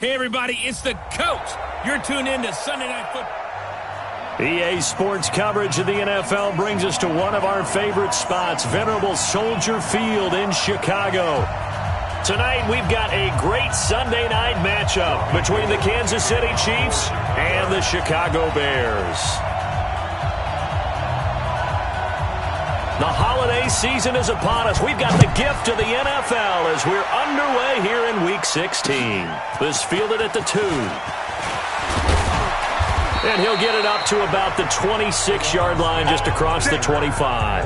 Hey, everybody, it's the coach. You're tuned in to Sunday Night Football. EA Sports coverage of the NFL brings us to one of our favorite spots, venerable Soldier Field in Chicago. Tonight, we've got a great Sunday night matchup between the Kansas City Chiefs and the Chicago Bears. The holiday season is upon us. We've got the gift of the NFL as we're underway here in Week 16. This fielded at the 2. And he'll get it up to about the 26-yard line just across the 25.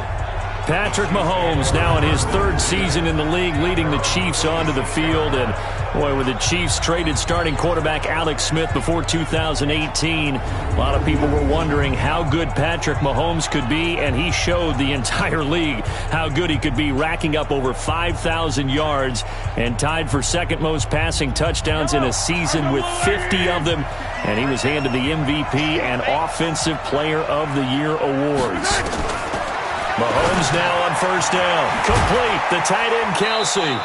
Patrick Mahomes now in his third season in the league leading the Chiefs onto the field. And, boy, with the Chiefs traded starting quarterback Alex Smith before 2018, a lot of people were wondering how good Patrick Mahomes could be, and he showed the entire league how good he could be, racking up over 5,000 yards and tied for second most passing touchdowns in a season with 50 of them. And he was handed the MVP and Offensive Player of the Year awards. Mahomes now on first down. Complete. The tight end, Kelce.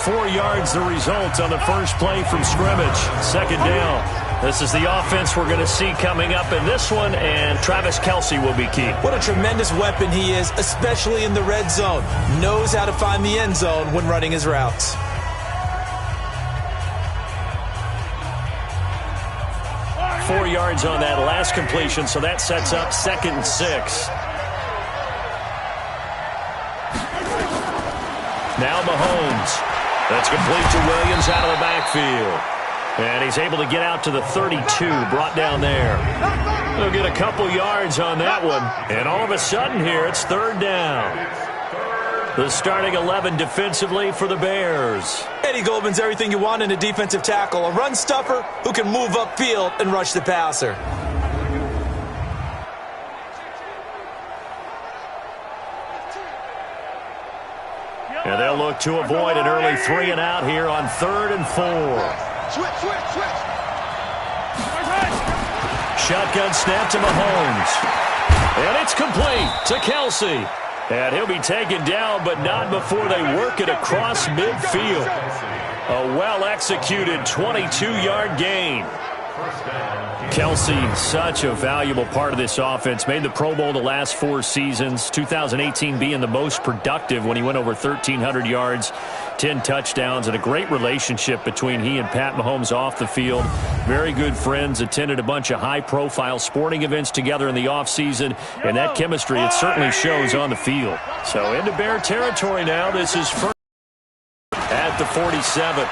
4 yards the result on the first play from scrimmage. Second down. This is the offense we're going to see coming up in this one, and Travis Kelce will be key. What a tremendous weapon he is, especially in the red zone. Knows how to find the end zone when running his routes. Four yards on that last completion, so that sets up 2nd and 6. Now Mahomes. That's complete to Williams out of the backfield. And he's able to get out to the 32, brought down there. He'll get a couple yards on that one. And all of a sudden here, it's third down. The starting 11 defensively for the Bears. Eddie Goldman's everything you want in a defensive tackle. A run stuffer who can move upfield and rush the passer. And they'll look to avoid an early 3 and out here on 3rd and 4. Switch. Shotgun snap to Mahomes. And it's complete to Kelce. And he'll be taken down, but not before they work it across midfield. A well-executed 22-yard gain. Kelce, such a valuable part of this offense. Made the Pro Bowl the last 4 seasons. 2018 being the most productive when he went over 1,300 yards, 10 touchdowns, and a great relationship between he and Pat Mahomes off the field. Very good friends. Attended a bunch of high-profile sporting events together in the offseason, and that chemistry, it certainly shows on the field. So into Bear territory now. This is first at the 47.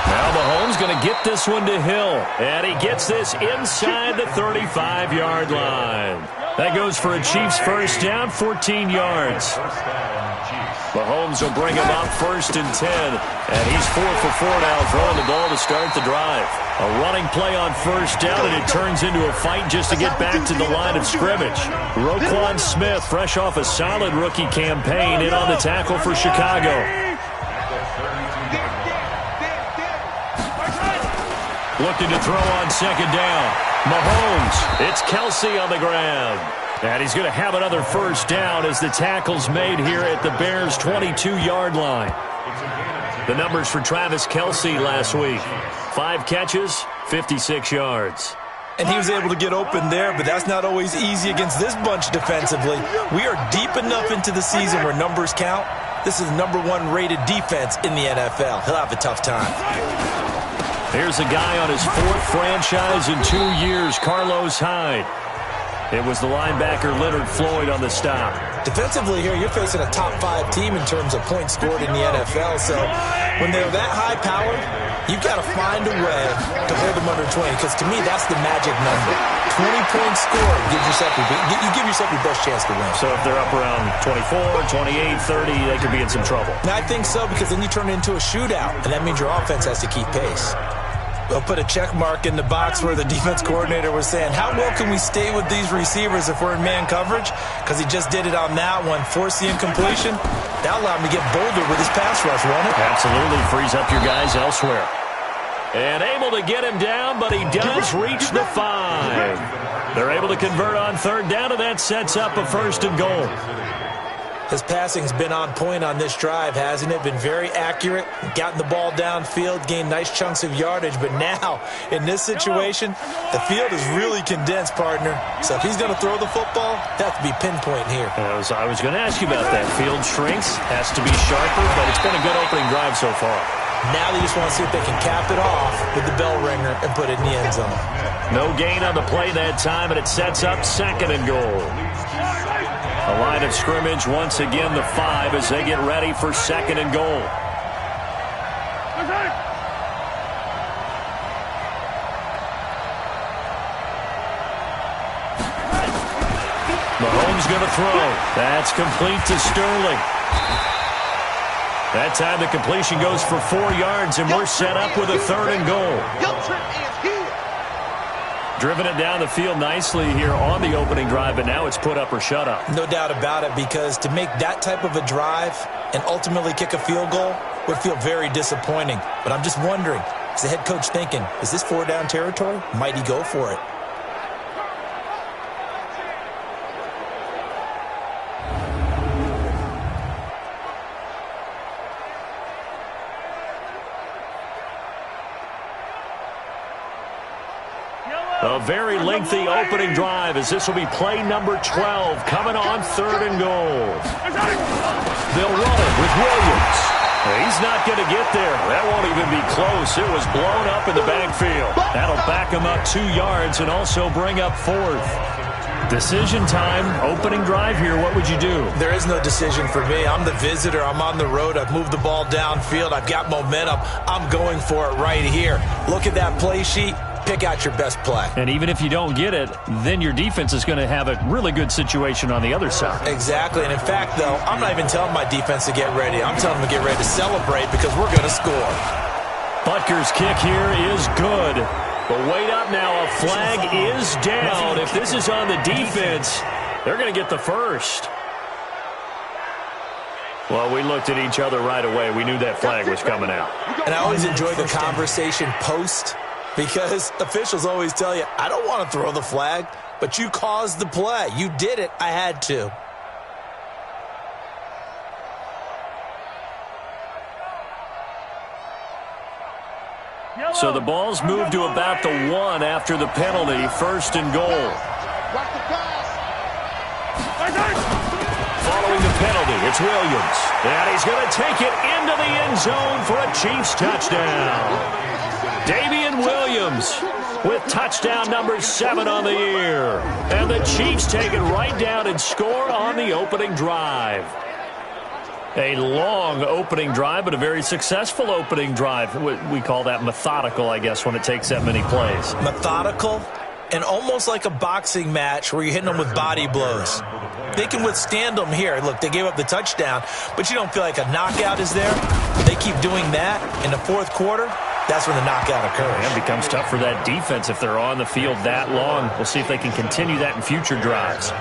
Now Mahomes going to get this one to Hill, and he gets this inside the 35-yard line. That goes for a Chiefs first down, 14 yards. Mahomes will bring him up 1st and 10, and he's 4 for 4 now, throwing the ball to start the drive. A running play on first down, and it turns into a fight just to get back to the line of scrimmage. Roquan Smith, fresh off a solid rookie campaign, in on the tackle for Chicago. Looking to throw on second down. Mahomes. It's Kelce on the ground. And he's going to have another first down as the tackle's made here at the Bears' 22-yard line. The numbers for Travis Kelce last week. 5 catches, 56 yards. And he was able to get open there, but that's not always easy against this bunch defensively. We are deep enough into the season where numbers count. This is the #1 rated defense in the NFL. He'll have a tough time. Here's a guy on his 4th franchise in 2 years, Carlos Hyde. It was the linebacker Leonard Floyd on the stop. Defensively here, you're facing a top 5 team in terms of points scored in the NFL. So when they're that high-powered, you've got to find a way to hold them under 20. Because to me, that's the magic number. 20 points scored. You give yourself your best chance to win. So if they're up around 24, 28, 30, they could be in some trouble. And I think so, because then you turn it into a shootout, and that means your offense has to keep pace. They'll put a check mark in the box where the defense coordinator was saying, how well can we stay with these receivers if we're in man coverage? Because he just did it on that one, forced the incompletion. That allowed him to get bolder with his pass rush, won't it? Absolutely, frees up your guys elsewhere. And able to get him down, but he does reach the 5. They're able to convert on third down, and that sets up a 1st and goal. His passing's been on point on this drive, hasn't it? Been very accurate, gotten the ball downfield, gained nice chunks of yardage. But now, in this situation, the field is really condensed, partner. So if he's going to throw the football, that has to be pinpoint here. I was going to ask you about that. Field shrinks, has to be sharper, but it's been a good opening drive so far. Now they just want to see if they can cap it off with the bell ringer and put it in the end zone. No gain on the play that time, and it sets up 2nd and goal. A line of scrimmage, once again the 5 as they get ready for 2nd and goal. Mahomes going to throw. That's complete to Sterling. That time the completion goes for 4 yards, and we're set up with a 3rd and goal. Driven it down the field nicely here on the opening drive, but now it's put up or shut up. No doubt about it, because to make that type of a drive and ultimately kick a field goal would feel very disappointing. But I'm just wondering, is the head coach thinking, is this 4-down territory? Might he go for it? A very lengthy opening drive, as this will be play number 12 coming on 3rd and goal. They'll run it with Williams. He's not going to get there. That won't even be close. It was blown up in the backfield. That'll back him up 2 yards and also bring up 4th. Decision time, opening drive here. What would you do? There is no decision for me. I'm the visitor. I'm on the road. I've moved the ball downfield. I've got momentum. I'm going for it right here. Look at that play sheet. Pick out your best play. And even if you don't get it, then your defense is going to have a really good situation on the other side. Exactly. And in fact, though, I'm not even telling my defense to get ready. I'm telling them to get ready to celebrate because we're going to score. Butker's kick here is good. But wait up now. A flag is down. If this is on the defense, they're going to get the first. Well, we looked at each other right away. We knew that flag was coming out. And I always enjoy the conversation post, because officials always tell you, I don't want to throw the flag, but you caused the play. You did it. I had to. So the ball's moved to about the 1 after the penalty. 1st and goal. Following the penalty, it's Williams. And he's going to take it into the end zone for a Chiefs touchdown. Damian Williams with touchdown number 7 on the year. And the Chiefs take it right down and score on the opening drive. A long opening drive, but a very successful opening drive. We call that methodical, I guess, when it takes that many plays. Methodical and almost like a boxing match where you're hitting them with body blows. They can withstand them here. Look, they gave up the touchdown, but you don't feel like a knockout is there. They keep doing that in the 4th quarter. That's when the knockout occurs. It becomes tough for that defense if they're on the field that long. We'll see if they can continue that in future drives.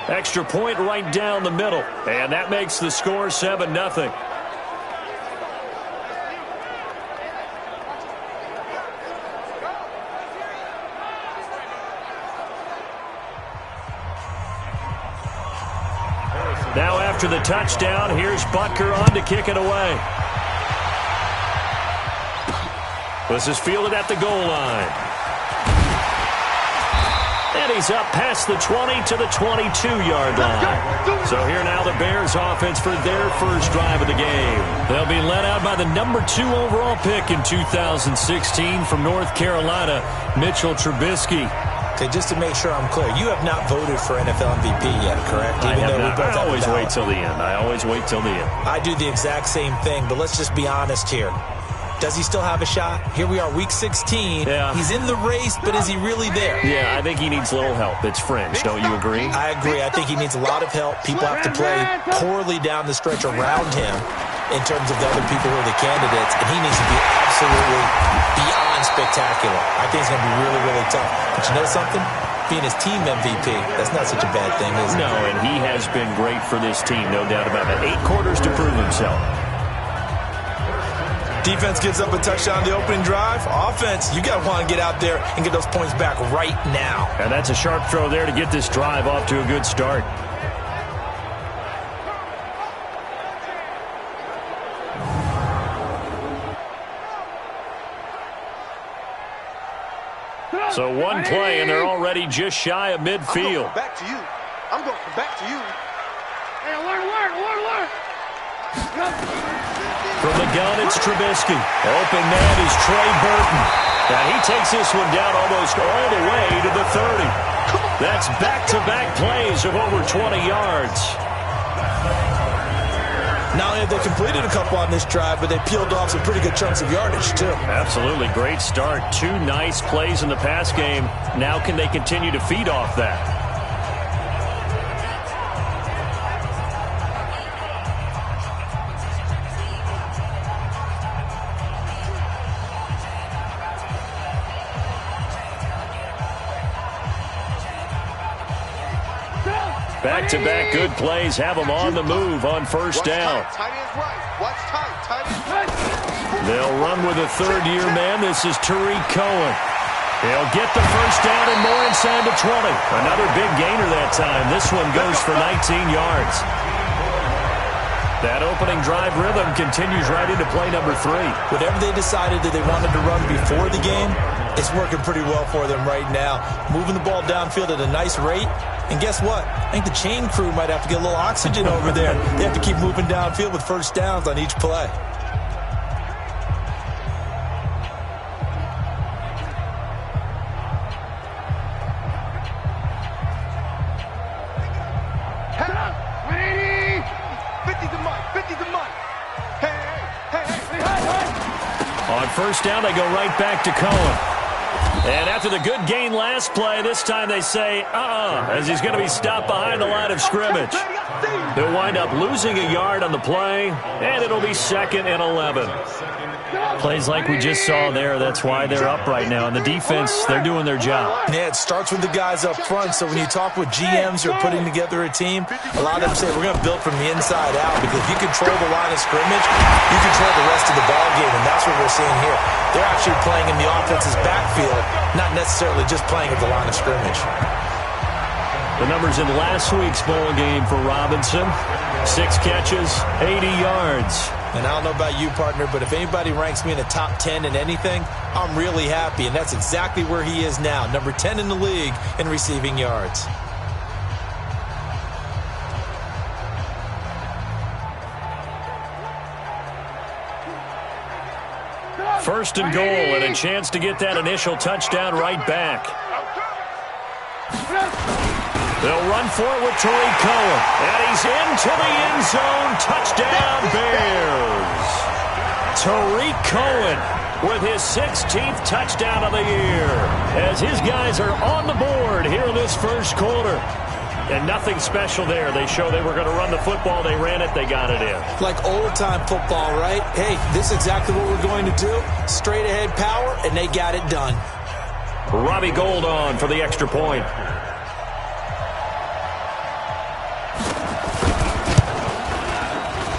Extra point right down the middle. And that makes the score 7-0. Now after the touchdown, here's Butker on to kick it away. This is fielded at the goal line. And he's up past the 20 to the 22-yard line. So here now the Bears offense for their first drive of the game. They'll be led out by the number 2 overall pick in 2016 from North Carolina, Mitchell Trubisky. Okay, just to make sure I'm clear, you have not voted for NFL MVP yet, correct? I have not. I always wait till the end. I do the exact same thing, but let's just be honest here. Does he still have a shot? Here we are, week 16. Yeah. He's in the race, but is he really there? Yeah, I think he needs a little help. It's fringe. Don't you agree? I agree. I think he needs a lot of help. People have to play poorly down the stretch around him in terms of the other people who are the candidates, and he needs to be absolutely beyond spectacular. I think it's going to be really, really tough. But you know something? Being his team MVP, that's not such a bad thing, is it? No, and he has been great for this team, no doubt about it. 8 quarters to prove himself. Defense gives up a touchdown on the opening drive. Offense, you got to want to get out there and get those points back right now. And that's a sharp throw there to get this drive off to a good start. So one play, and they're already just shy of midfield. Back to you. I'm going back to you. Hey, alert. From the gun, it's Trubisky. Open man is Trey Burton. And he takes this one down almost all the way to the 30. That's back-to-back plays of over 20 yards. Not only have they completed a couple on this drive, but they peeled off some pretty good chunks of yardage, too. Absolutely. Great start. 2 nice plays in the pass game. Now can they continue to feed off that? Back-to-back good plays have them on the move on first down. They'll run with a third-year man. This is Tariq Cohen. He'll get the first down and more inside the 20. Another big gainer that time. This one goes for 19 yards. That opening drive rhythm continues right into play number 3. Whatever they decided that they wanted to run before the game, it's working pretty well for them right now. Moving the ball downfield at a nice rate. And guess what? I think the chain crew might have to get a little oxygen over there. They have to keep moving downfield with first downs on each play. On first down, they go right back to Cohen. And after the good gain last play, this time they say, as he's going to be stopped behind the line of scrimmage. They'll wind up losing a yard on the play, and it'll be 2nd and 11. Plays like we just saw there, that's why they're up right now. And the defense, they're doing their job. Yeah, it starts with the guys up front. So when you talk with GMs who are putting together a team, a lot of them say we're going to build from the inside out, because if you control the line of scrimmage, you control the rest of the ball game, and that's what we're seeing here. They're actually playing in the offense's backfield, not necessarily just playing at the line of scrimmage. The numbers in last week's bowl game for Robinson: 6 catches, 80 yards. And I don't know about you, partner, but if anybody ranks me in the top 10 in anything, I'm really happy, and that's exactly where he is now, number 10 in the league in receiving yards. First and goal, and a chance to get that initial touchdown right back. They'll run for it with Tariq Cohen. And he's into the end zone. Touchdown, Bears. Tariq Cohen with his 16th touchdown of the year, as his guys are on the board here in this first quarter. And nothing special there. They show they were going to run the football. They ran it. They got it in. Like old-time football, right? Hey, this is exactly what we're going to do. Straight-ahead power, and they got it done. Robbie Gould on for the extra point.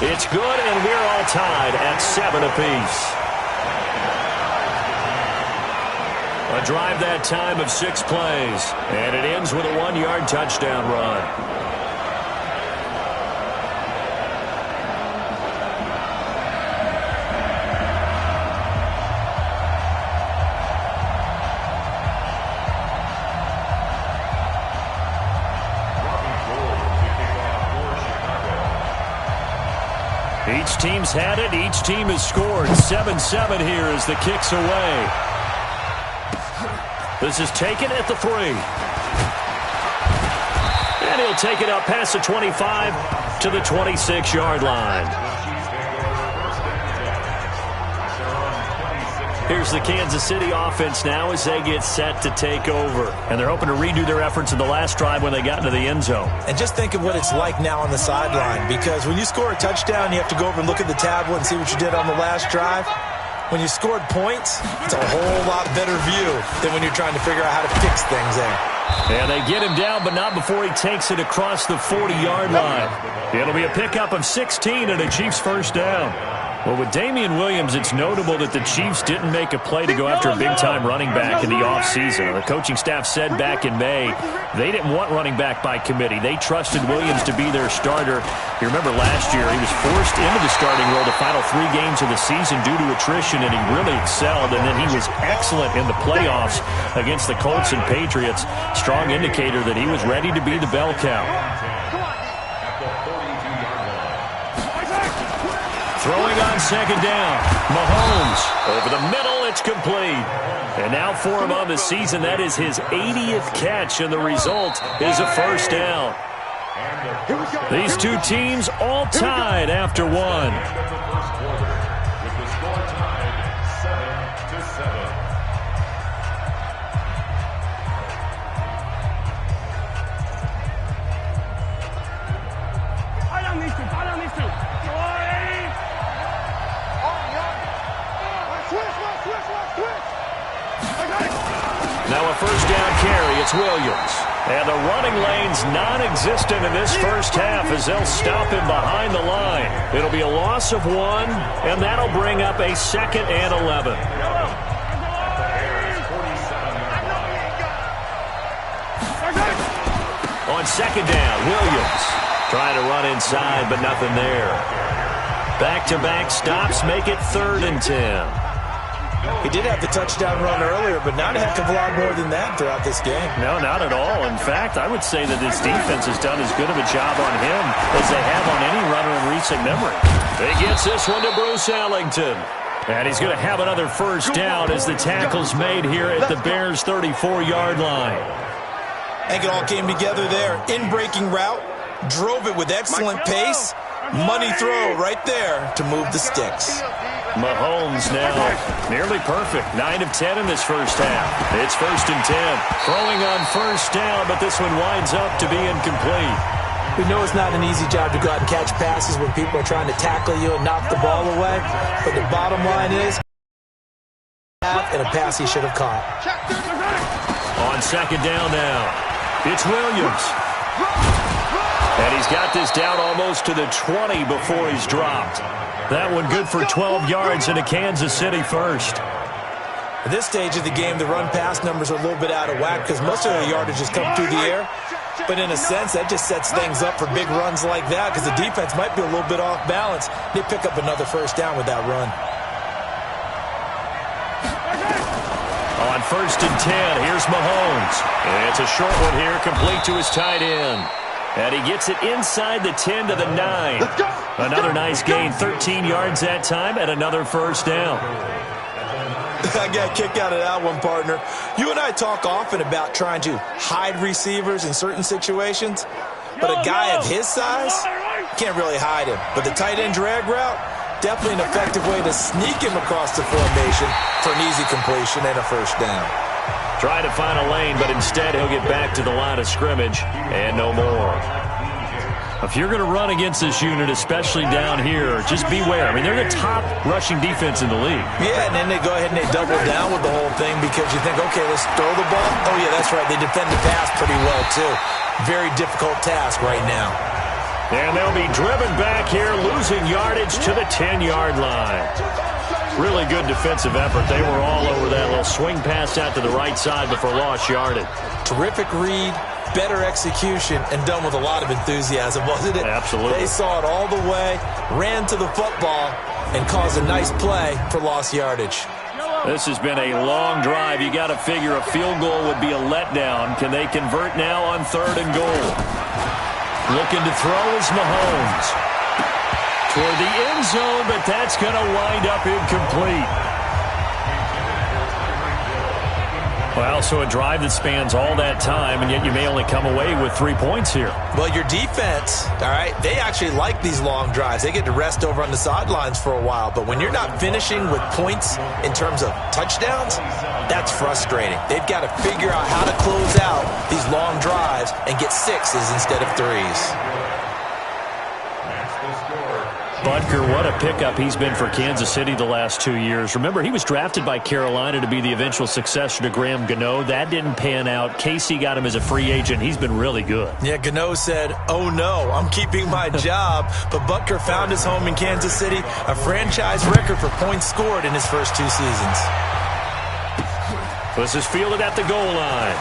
It's good, and we're all tied at 7 apiece. A drive that time of 6 plays, and it ends with a 1-yard touchdown run. Each team's had it. Each team has scored. 7-7 here as the kick's away. This is taken at the 3. And he'll take it up past the 25 to the 26-yard line. Here's the Kansas City offense now as they get set to take over. And they're hoping to redo their efforts in the last drive when they got into the end zone. And just think of what it's like now on the sideline, because when you score a touchdown, you have to go over and look at the tablet and see what you did on the last drive. When you scored points, it's a whole lot better view than when you're trying to figure out how to fix things there. And they get him down, but not before he takes it across the 40-yard line. It'll be a pickup of 16 and a Chiefs first down. Well, with Damian Williams, it's notable that the Chiefs didn't make a play to go after a big-time running back in the offseason. The coaching staff said back in May they didn't want running back by committee. They trusted Williams to be their starter. You remember last year he was forced into the starting role the final 3 games of the season due to attrition, and he really excelled, and then he was excellent in the playoffs against the Colts and Patriots. Strong indicator that he was ready to be the bell cow. Throwing on second down. Mahomes over the middle. It's complete. And now for him on the season, that is his 80th catch, and the result is a first down. These two teams all tied after one. Now a first down carry. It's Williams. And the running lane's non-existent in this first half as they'll stop him behind the line. It'll be a loss of 1, and that'll bring up a 2nd and 11. On second down, Williams trying to run inside, but nothing there. Back-to-back stops make it 3rd and 10. He did have the touchdown run earlier, but not a heck of a lot more than that throughout this game. No, not at all. In fact, I would say that this defense has done as good of a job on him as they have on any runner in recent memory. He gets this one to Bruce Ellington. And he's going to have another first down as the tackle's made here at the Bears' 34-yard line. I think it all came together there. In-breaking route, drove it with excellent pace. Money throw right there to move the sticks. Mahomes now nearly perfect. 9 of 10 in this first half. It's 1st and 10. Throwing on first down, but this one winds up to be incomplete. We know it's not an easy job to go out and catch passes when people are trying to tackle you and knock the ball away. But the bottom line is, and a pass he should have caught. On second down now, it's Williams. And he's got this down almost to the 20 before he's dropped. That one good for 12 yards and a Kansas City first. At this stage of the game, the run-pass numbers are a little bit out of whack because most of the yardage has come through the air. But in a sense, that just sets things up for big runs like that because the defense might be a little bit off balance. They pick up another first down with that run. On 1st and 10, here's Mahomes. And it's a short one here, complete to his tight end. And he gets it inside the 10 to the 9. Another nice gain, 13 yards that time, and another first down. I got a kick out of that one, partner. You and I talk often about trying to hide receivers in certain situations, but a guy of his size can't really hide him. But the tight end drag route, definitely an effective way to sneak him across the formation for an easy completion and a first down. Try to find a lane, but instead he'll get back to the line of scrimmage and no more. If you're going to run against this unit, especially down here, just beware. I mean, they're the top rushing defense in the league. Yeah, and then they go ahead and they double down with the whole thing because you think, okay, let's throw the ball. Oh, yeah, that's right. They defend the pass pretty well, too. Very difficult task right now. And they'll be driven back here, losing yardage to the 10-yard line. Really good defensive effort. They were all over that little swing pass out to the right side before lost yardage. Terrific read, better execution, and done with a lot of enthusiasm, wasn't it? Absolutely. They saw it all the way, ran to the football, and caused a nice play for lost yardage. This has been a long drive. You got to figure a field goal would be a letdown. Can they convert now on 3rd and goal? Looking to throw is Mahomes. Toward the end zone, but that's going to wind up incomplete. Well, so a drive that spans all that time, and yet you may only come away with 3 points here. Well, your defense, all right, they actually like these long drives. They get to rest over on the sidelines for a while. But when you're not finishing with points in terms of touchdowns, that's frustrating. They've got to figure out how to close out these long drives and get 6s instead of 3s. Butker, what a pickup he's been for Kansas City the last 2 years. Remember, he was drafted by Carolina to be the eventual successor to Graham Gano. That didn't pan out. Casey got him as a free agent. He's been really good. Yeah, Gano said, "Oh no, I'm keeping my job." But Butker found his home in Kansas City, a franchise record for points scored in his first 2 seasons. This is fielded at the goal line.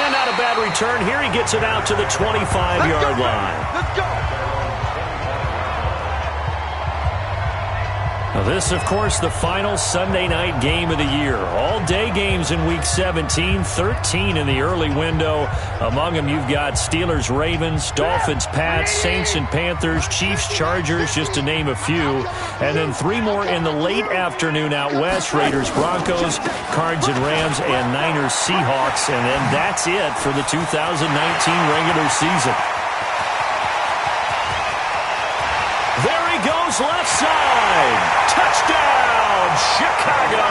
And not a bad return. Here he gets it out to the 25-yard line. Let's go. Now this, of course, the final Sunday night game of the year. All-day games in Week 17, 13 in the early window. Among them, you've got Steelers, Ravens, Dolphins, Pats, Saints and Panthers, Chiefs, Chargers, just to name a few. And then 3 more in the late afternoon out west. Raiders, Broncos, Cards and Rams, and Niners, Seahawks. And then that's it for the 2019 regular season. There he goes, left side. Touchdown, Chicago.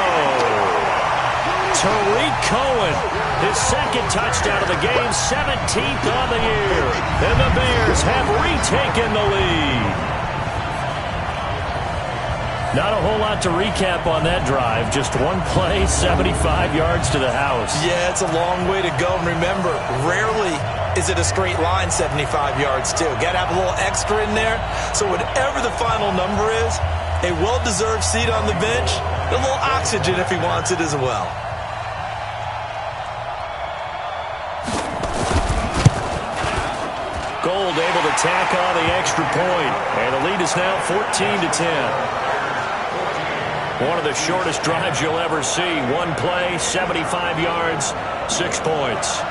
Tariq Cohen, his second touchdown of the game, 17th on the year. And the Bears have retaken the lead. Not a whole lot to recap on that drive. Just one play, 75 yards to the house. Yeah, it's a long way to go. And remember, rarely is it a straight line 75 yards, too. Got to have a little extra in there. So whatever the final number is, a well-deserved seat on the bench, a little oxygen if he wants it as well. Gold able to tack on the extra point. And the lead is now 14-10. One of the shortest drives you'll ever see. One play, 75 yards, 6 points.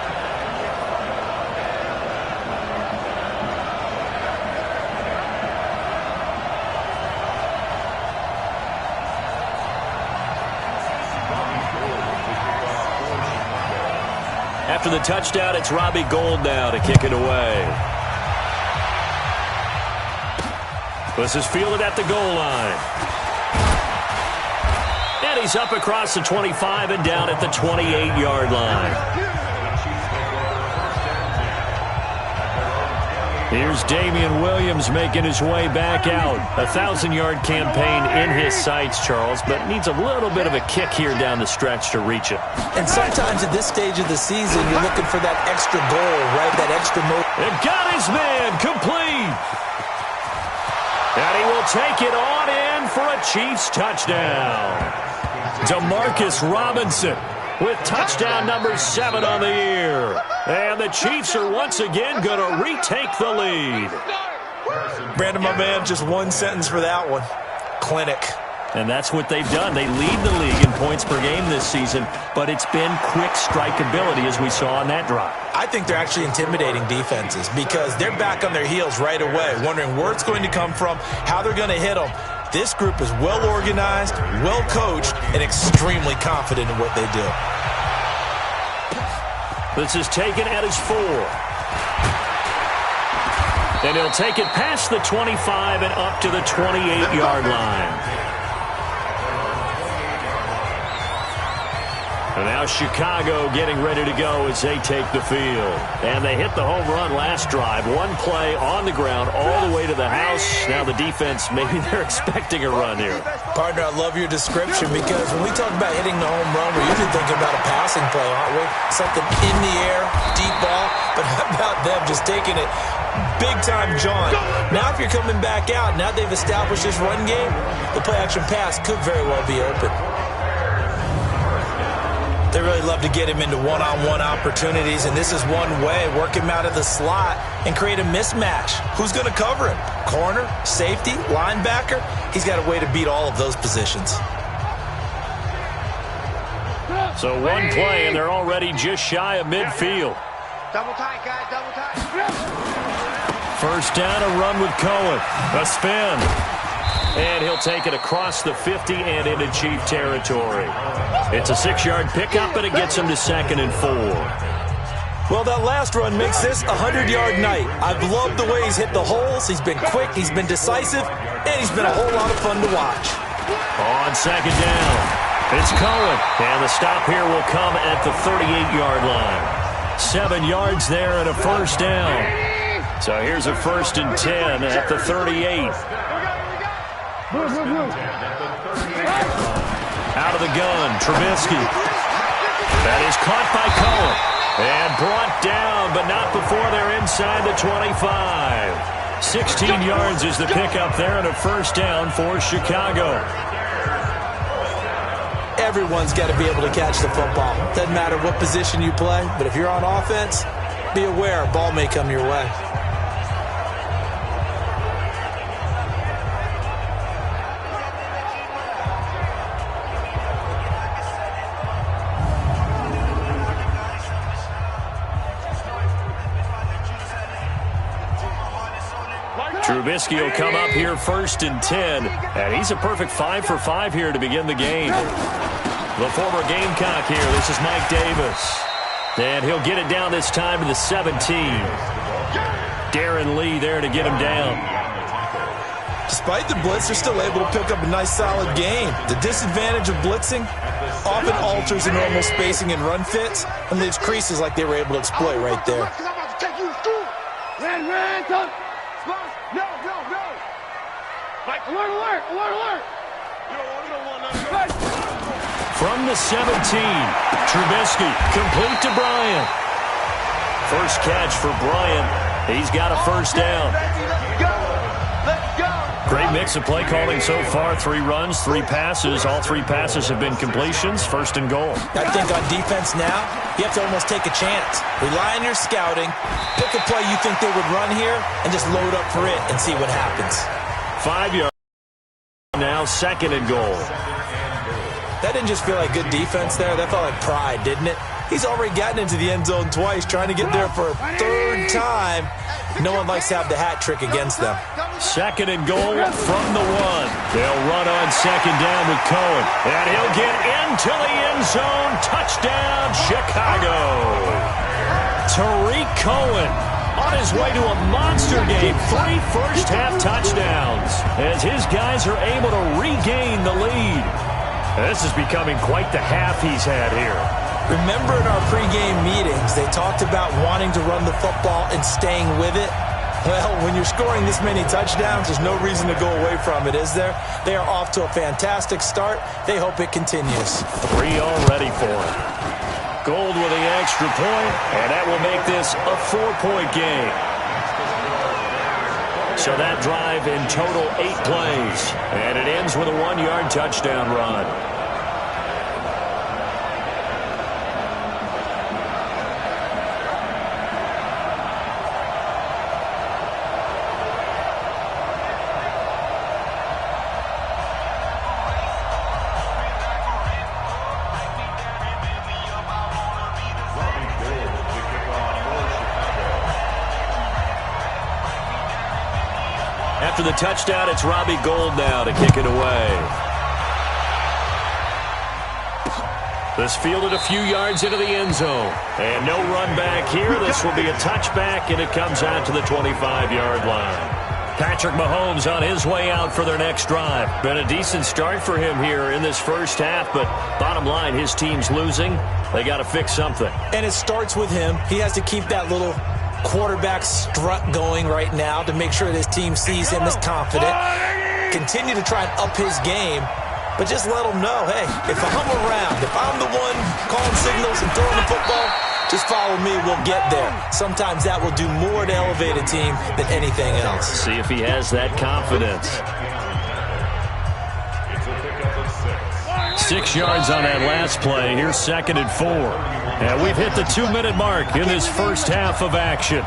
After the touchdown, it's Robbie Gould now to kick it away. This is fielded at the goal line. And he's up across the 25 and down at the 28-yard line. Here's Damian Williams making his way back out. A 1,000-yard campaign in his sights, Charles, but needs a little bit of a kick here down the stretch to reach it. And sometimes at this stage of the season, you're looking for that extra goal, right? That extra move. And got his man complete. And he will take it on in for a Chiefs touchdown. Demarcus Robinson with touchdown number 7 on the year. And the Chiefs are once again going to retake the lead. Brandon, my man, just one sentence for that one. Clinic. And that's what they've done. They lead the league in points per game this season, but it's been quick strikeability as we saw on that drive. I think they're actually intimidating defenses because they're back on their heels right away, wondering where it's going to come from, how they're going to hit them. This group is well organized, well coached, and extremely confident in what they do. This is taken at his 4. And he'll take it past the 25 and up to the 28-yard line. And now Chicago getting ready to go as they take the field. And they hit the home run last drive. One play on the ground all the way to the house. Now the defense, maybe they're expecting a run here. Partner, I love your description because when we talk about hitting the home run, we're usually thinking about a passing play, aren't we? Something in the air, deep ball. But how about them just taking it big time, John? Now if you're coming back out, now they've established this run game, the play-action pass could very well be open. They really love to get him into one-on-one opportunities, and this is one way. Work him out of the slot and create a mismatch. Who's going to cover him? Corner, safety, linebacker? He's got a way to beat all of those positions. So one play, and they're already just shy of midfield. Double tight, guys, double tight. First down, a run with Cohen. A spin. And he'll take it across the 50 and into Chief territory. It's a 6-yard pickup, and it gets him to 2nd and 4. Well, that last run makes this a 100-yard night. I've loved the way he's hit the holes. He's been quick, he's been decisive, and he's been a whole lot of fun to watch. On 2nd down, it's Cohen. And the stop here will come at the 38-yard line. 7 yards there and a first down. So here's a 1st and 10 at the 38. Out of the gun, Trubisky. That is caught by Cohen. And brought down, but not before they're inside the 25. 16 yards is the pickup there and a 1st down for Chicago. Everyone's got to be able to catch the football. Doesn't matter what position you play, but if you're on offense, be aware a ball may come your way. Trubisky will come up here 1st and 10, and he's a perfect 5 for 5 here to begin the game. The former Gamecock here, this is Mike Davis. And he'll get it down this time to the 17. Darren Lee there to get him down. Despite the blitz, they're still able to pick up a nice solid gain. The disadvantage of blitzing often alters the normal spacing and run fits, and leaves creases like they were able to exploit right there. Alert. From the 17, Trubisky, complete to Bryant. First catch for Bryant. He's got a 1st down. Let's go. Great mix of play calling so far. 3 runs, 3 passes. All 3 passes have been completions. 1st and goal. I think on defense now, you have to almost take a chance. Rely on your scouting. Pick a play you think they would run here and just load up for it and see what happens. 5 yards. Now 2nd and goal. That didn't just feel like good defense there. That felt like pride, didn't it? He's already gotten into the end zone twice, trying to get there for a 3rd time. No one likes to have the hat trick against them. 2nd and goal from the 1. They'll run on 2nd down with Cohen. And he'll get into the end zone. Touchdown, Chicago. Tariq Cohen on his way to a monster game. 3 first-half touchdowns as his guys are able to regain the lead. This is becoming quite the half he's had here. Remember in our pregame meetings, they talked about wanting to run the football and staying with it? Well, when you're scoring this many touchdowns, there's no reason to go away from it, is there? They are off to a fantastic start. They hope it continues. 3 already for him. Gold with the extra point, and that will make this a 4-point game. So that drive in total 8 plays, and it ends with a 1-yard touchdown run. After the touchdown, it's Robbie Gould now to kick it away. This fielded a few yards into the end zone. And no run back here. This will be a touchback, and it comes out to the 25-yard line. Patrick Mahomes on his way out for their next drive. Been a decent start for him here in this first half, but bottom line, his team's losing. They got to fix something. And it starts with him. He has to keep that little quarterback strut going right now to make sure his team sees him as confident. Continue to try and up his game, but just let him know, hey, if I'm around, if I'm the one calling signals and throwing the football, just follow me, we'll get there. Sometimes that will do more to elevate a team than anything else. See if he has that confidence. 6 yards on that last play. Here's 2nd and 4. And we've hit the 2-minute mark in this first half of action.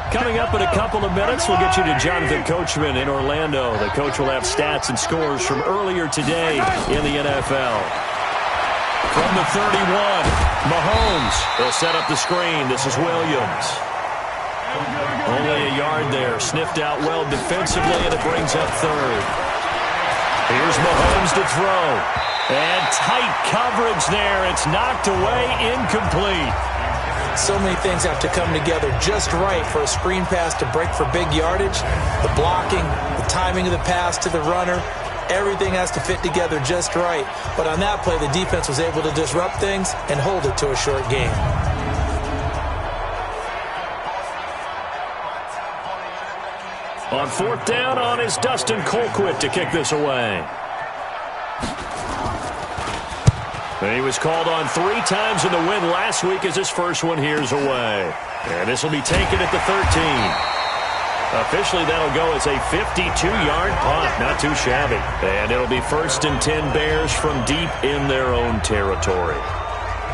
Coming up in a couple of minutes, we'll get you to Jonathan Coachman in Orlando. The coach will have stats and scores from earlier today in the NFL. From the 31, Mahomes will set up the screen. This is Williams. Only a yard there. Sniffed out well defensively, and it brings up 3rd. Here's Mahomes to throw. And tight coverage there. It's knocked away, incomplete. So many things have to come together just right for a screen pass to break for big yardage. The blocking, the timing of the pass to the runner. Everything has to fit together just right. But on that play, the defense was able to disrupt things and hold it to a short game. On fourth down is Dustin Colquitt to kick this away. And he was called on 3 times in the win last week as his first one here's away. And this will be taken at the 13. Officially, that'll go as a 52-yard punt. Not too shabby. And it'll be 1st and 10 Bears from deep in their own territory.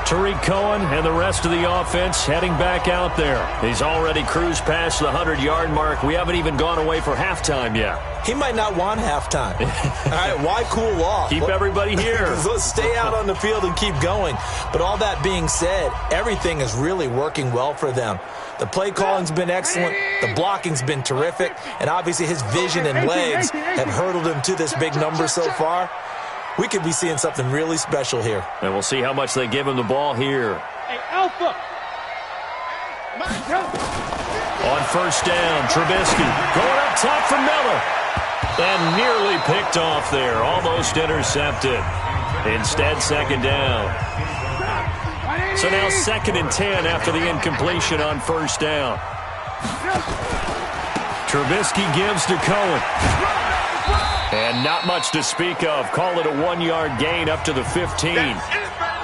Tariq Cohen and the rest of the offense heading back out there. He's already cruised past the 100-yard mark. We haven't even gone away for halftime yet. He might not want halftime. All right, why cool off? Keep everybody here. Let's stay out on the field and keep going. But all that being said, everything is really working well for them. The play calling's been excellent. The blocking's been terrific. And obviously his vision and legs have hurdled him to this big number so far. We could be seeing something really special here. And we'll see how much they give him the ball here. Hey, Alpha. On first down, Trubisky going up top for Miller. And nearly picked off there. Almost intercepted. Instead, second down. So now 2nd and 10 after the incompletion on first down. Trubisky gives to Cohen. And not much to speak of. Call it a 1-yard gain up to the 15.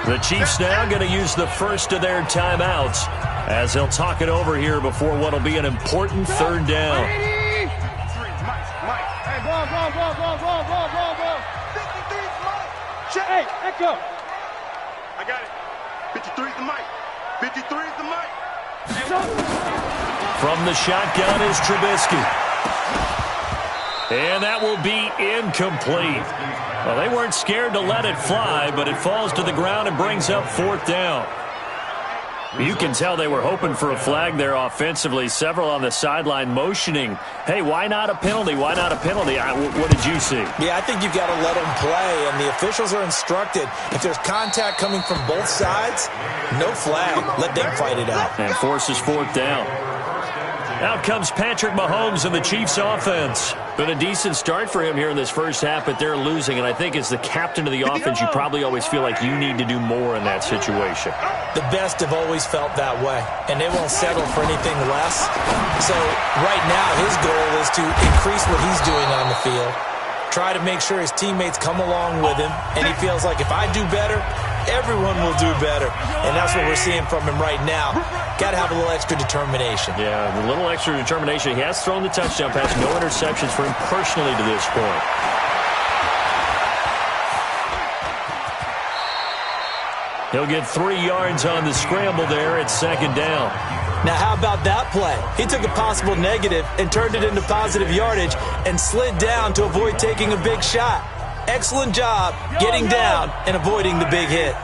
The Chiefs now going to use the first of their timeouts as they'll talk it over here before what will be an important 3rd down. Hey, Hey, echo. I got it. 53's the mic. 53's the mic. From the shotgun is Trubisky. And that will be incomplete. Well, they weren't scared to let it fly, but it falls to the ground and brings up 4th down. You can tell they were hoping for a flag there offensively. Several on the sideline motioning, hey, why not a penalty? Why not a penalty? What did you see? Yeah, I think you've got to let them play, and the officials are instructed. If there's contact coming from both sides, no flag. Let them fight it out. And forces 4th down. Out comes Patrick Mahomes and the Chiefs offense. Been a decent start for him here in this first half, but they're losing. And I think as the captain of the offense, you probably always feel like you need to do more in that situation. The best have always felt that way, and they won't settle for anything less. So right now his goal is to increase what he's doing on the field, try to make sure his teammates come along with him, and he feels like if I do better, everyone will do better. And that's what we're seeing from him right now. Got to have a little extra determination. Yeah, a little extra determination. He has thrown the touchdown pass. No interceptions for him personally to this point. He'll get 3 yards on the scramble there at 2nd down. Now, how about that play? He took a possible negative and turned it into positive yardage and slid down to avoid taking a big shot. Excellent job getting down and avoiding the big hit.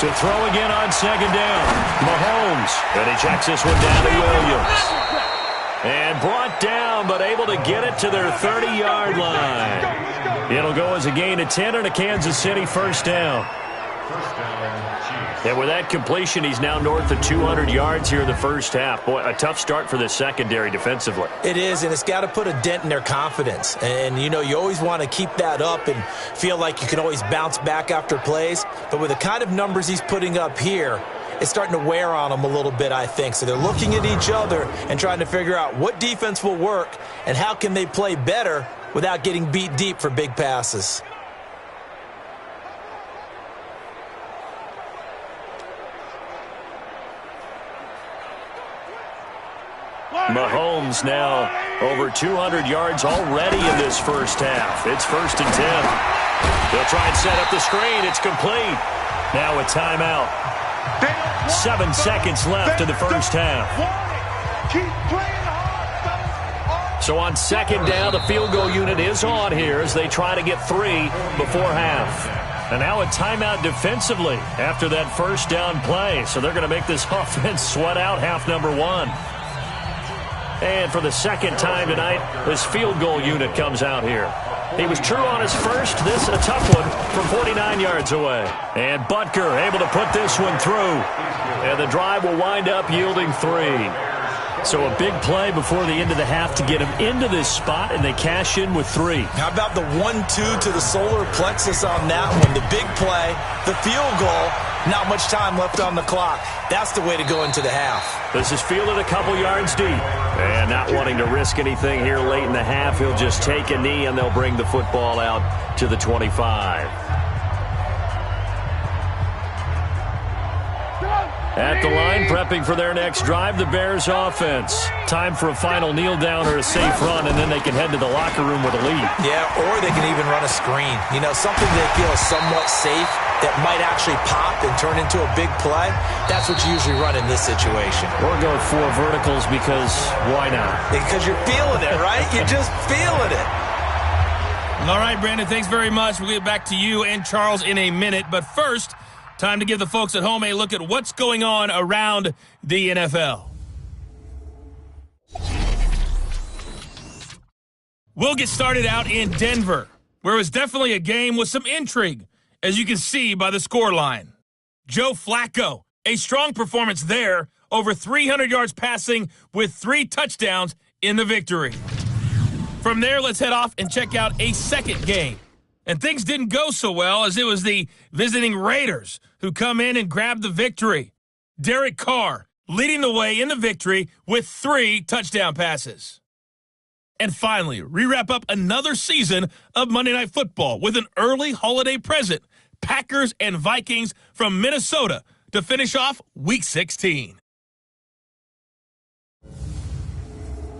To throw again on 2nd down. Mahomes. And he checks this one down to Williams. And brought down, but able to get it to their 30-yard line. It'll go as a gain of 10 and a Kansas City first down. And with that completion, he's now north of 200 yards here in the first half. Boy, a tough start for the secondary defensively. It is, and it's got to put a dent in their confidence. And, you know, you always want to keep that up and feel like you can always bounce back after plays. But with the kind of numbers he's putting up here, it's starting to wear on them a little bit, I think. So they're looking at each other and trying to figure out what defense will work and how can they play better without getting beat deep for big passes. Mahomes now over 200 yards already in this first half. It's 1st and 10. They'll try and set up the screen. It's complete. Now a timeout. 7 seconds left in the first half. So on 2nd down, the field goal unit is on here as they try to get 3 before half. And now a timeout defensively after that first down play. So they're going to make this offense sweat out half number 1. And for the second time tonight, this field goal unit comes out here. He was true on his first. This a tough one from 49 yards away. And Butker able to put this one through. And the drive will wind up yielding 3. So a big play before the end of the half to get them into this spot, and they cash in with 3. How about the 1-2 to the solar plexus on that one? The big play, the field goal, not much time left on the clock. That's the way to go into the half. This is fielded a couple yards deep. And not wanting to risk anything here late in the half, he'll just take a knee, and they'll bring the football out to the 25. At the line, prepping for their next drive, the Bears offense. Time for a final kneel down or a safe run, and then they can head to the locker room with a lead. Yeah, or they can even run a screen. You know, something they feel is somewhat safe that might actually pop and turn into a big play. That's what you usually run in this situation. Or go 4 verticals because why not? Because you're feeling it, right? You're just feeling it. All right, Brandon, thanks very much. We'll get back to you and Charles in a minute. But first, time to give the folks at home a look at what's going on around the NFL. We'll get started out in Denver, where it was definitely a game with some intrigue, as you can see by the scoreline. Joe Flacco, a strong performance there, over 300 yards passing with 3 touchdowns in the victory. From there, let's head off and check out a second game. And things didn't go so well, as it was the visiting Raiders who come in and grab the victory. Derek Carr leading the way in the victory with 3 touchdown passes. And finally, we wrap up another season of Monday Night Football with an early holiday present. Packers and Vikings from Minnesota to finish off Week 16.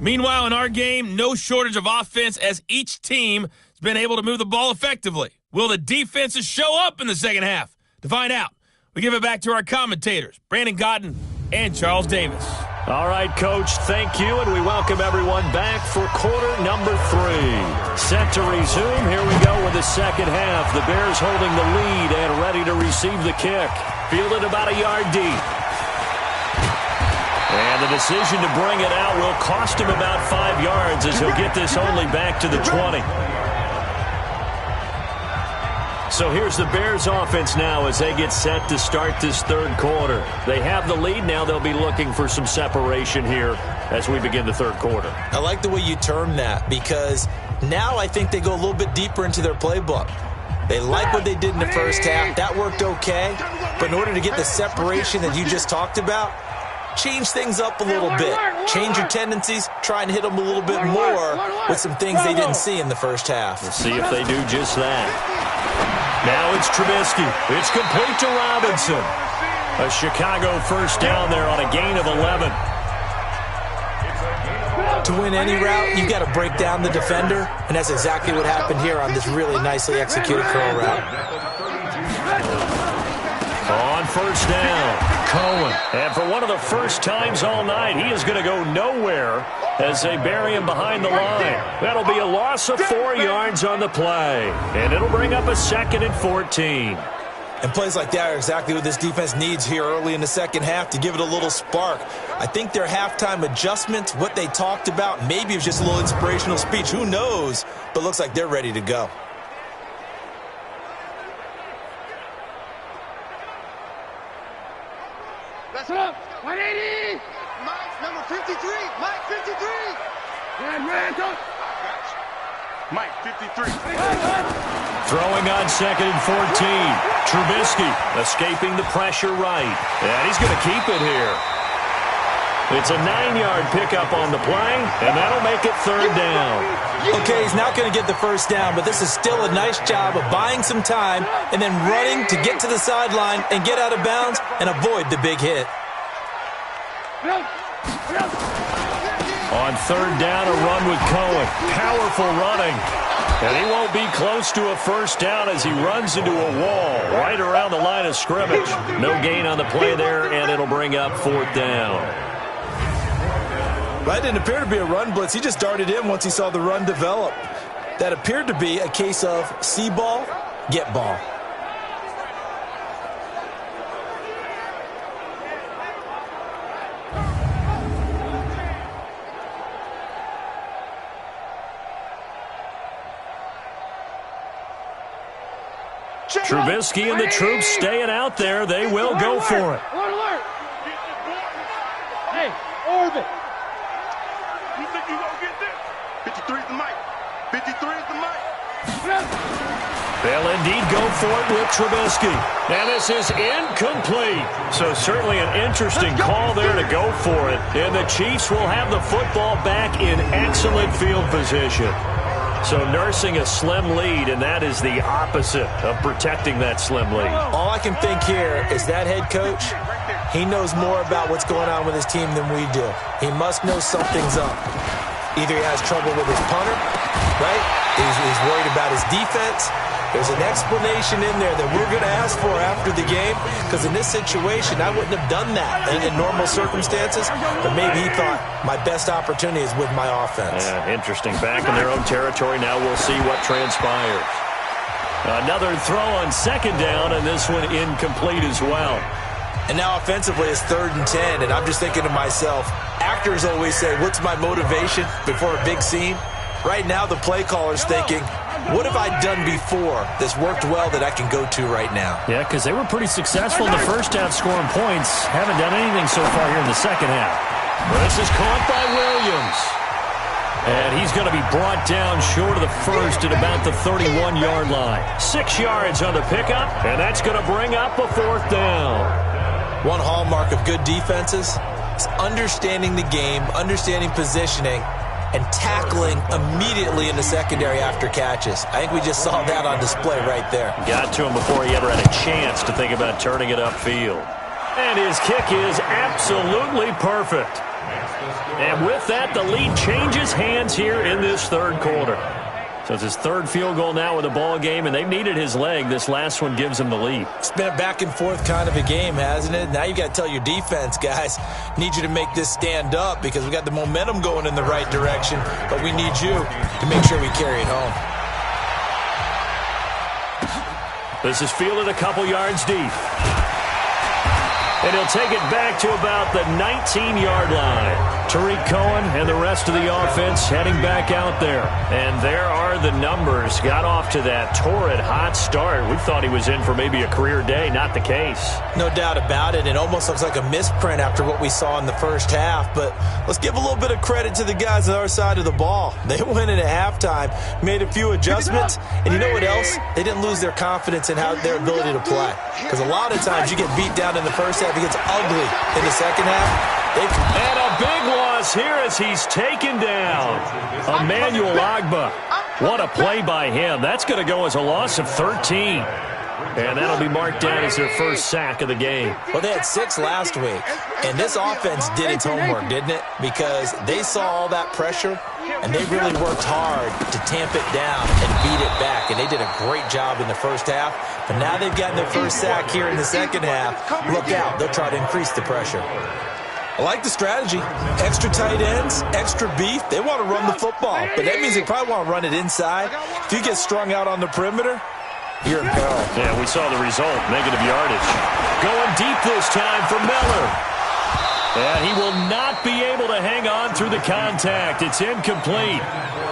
Meanwhile, in our game, no shortage of offense as each team has been able to move the ball effectively. Will the defenses show up in the second half? To find out, we give it back to our commentators, Brandon Gaudin and Charles Davis. All right, Coach, thank you, and we welcome everyone back for quarter number 3. Set to resume. Here we go with the second half. The Bears holding the lead and ready to receive the kick. Fielded about a yard deep. And the decision to bring it out will cost him about 5 yards, as he'll get this only back to the 20. So here's the Bears offense now as they get set to start this third quarter. They have the lead. Now they'll be looking for some separation here as we begin the third quarter. I like the way you term that, because now I think they go a little bit deeper into their playbook. They like what they did in the first half. That worked okay. But in order to get the separation that you just talked about, change things up a little bit. Change your tendencies. Try and hit them a little bit more with some things they didn't see in the first half. We'll see if they do just that. Now it's Trubisky. It's complete to Robinson. A Chicago first down there on a gain of 11. To win any route, you've got to break down the defender, and that's exactly what happened here on this really nicely executed curl route. On first down, Cohen. And for one of the first times all night, he is going to go nowhere as they bury him behind the line. That'll be a loss of 4 yards on the play. And it'll bring up a 2nd and 14. And plays like that are exactly what this defense needs here early in the second half to give it a little spark. I think their halftime adjustments, what they talked about, maybe it was just a little inspirational speech. Who knows? But looks like they're ready to go. That's up. 180. Mike, number 53. Mike, 53. Mike, 53. Throwing on 2nd and 14. Trubisky escaping the pressure right. And he's going to keep it here. It's a 9-yard pickup on the play, and that'll make it third down. Okay, he's not going to get the first down, but this is still a nice job of buying some time and then running to get to the sideline and get out of bounds and avoid the big hit. On third down, a run with Cohen. Powerful running. And he won't be close to a first down as he runs into a wall right around the line of scrimmage. No gain on the play there, and it'll bring up 4th down. That didn't appear to be a run blitz. He just darted in once he saw the run develop. That appeared to be a case of see ball, get ball. Trubisky and the troops staying out there. They will go for it. Alert, alert. Hey, orbit. think you gonna get this? 53's the mic. 53's the mic. They'll indeed go for it with Trubisky. And this is incomplete. So certainly an interesting call there to go for it. And the Chiefs will have the football back in excellent field position. So nursing a slim lead, and that is the opposite of protecting that slim lead. All I can think here is that head coach, he knows more about what's going on with his team than we do. He must know something's up. Either he has trouble with his punter, right? He's worried about his defense. There's an explanation in there that we're going to ask for after the game, because in this situation, I wouldn't have done that in normal circumstances, but maybe he thought my best opportunity is with my offense. Yeah, interesting. Back in their own territory. Now we'll see what transpires. Another throw on second down, and this one incomplete as well. And now offensively it's 3rd and 10, and I'm just thinking to myself, actors always say, what's my motivation before a big scene? Right now the play caller's thinking, what have I done before that's worked well that I can go to right now? Yeah, because they were pretty successful in the first half scoring points. Haven't done anything so far here in the second half. This is caught by Williams. And he's going to be brought down short of the first at about the 31-yard line. 6 yards on the pickup, and that's going to bring up a 4th down. One hallmark of good defenses is understanding the game, understanding positioning, and tackling immediately in the secondary after catches. I think we just saw that on display right there. Got to him before he ever had a chance to think about turning it upfield. And his kick is absolutely perfect. And with that, the lead changes hands here in this 3rd quarter. So it's his 3rd field goal now with the ball game, and they've needed his leg. This last one gives him the lead. It's been a back and forth kind of a game, hasn't it? Now you got to tell your defense, guys, need you to make this stand up because we got the momentum going in the right direction, but we need you to make sure we carry it home. This is fielded a couple yards deep. And he'll take it back to about the 19-yard line. Tariq Cohen and the rest of the offense heading back out there. And there are the numbers. Got off to that torrid hot start. We thought he was in for maybe a career day. Not the case. No doubt about it. It almost looks like a misprint after what we saw in the first half. But let's give a little bit of credit to the guys on our side of the ball. They went in at halftime, made a few adjustments. And you know what else? They didn't lose their confidence in their ability to play. Because a lot of times you get beat down in the first half. It gets ugly in the second half. And a big loss here as he's taken down. Emmanuel Ogbah. What a play by him. That's going to go as a loss of 13. And that'll be marked down as their first sack of the game. Well, they had 6 last week. And this offense did its homework, didn't it? Because they saw all that pressure, and they really worked hard to tamp it down and beat it back. And they did a great job in the first half. But now they've gotten their first sack here in the second half. Look out. They'll try to increase the pressure. I like the strategy. Extra tight ends, extra beef. They want to run the football. But that means they probably want to run it inside. If you get strung out on the perimeter, you're in peril. Yeah, we saw the result. Negative yardage. Going deep this time for Miller. And he will not be able to hang on through the contact. It's incomplete.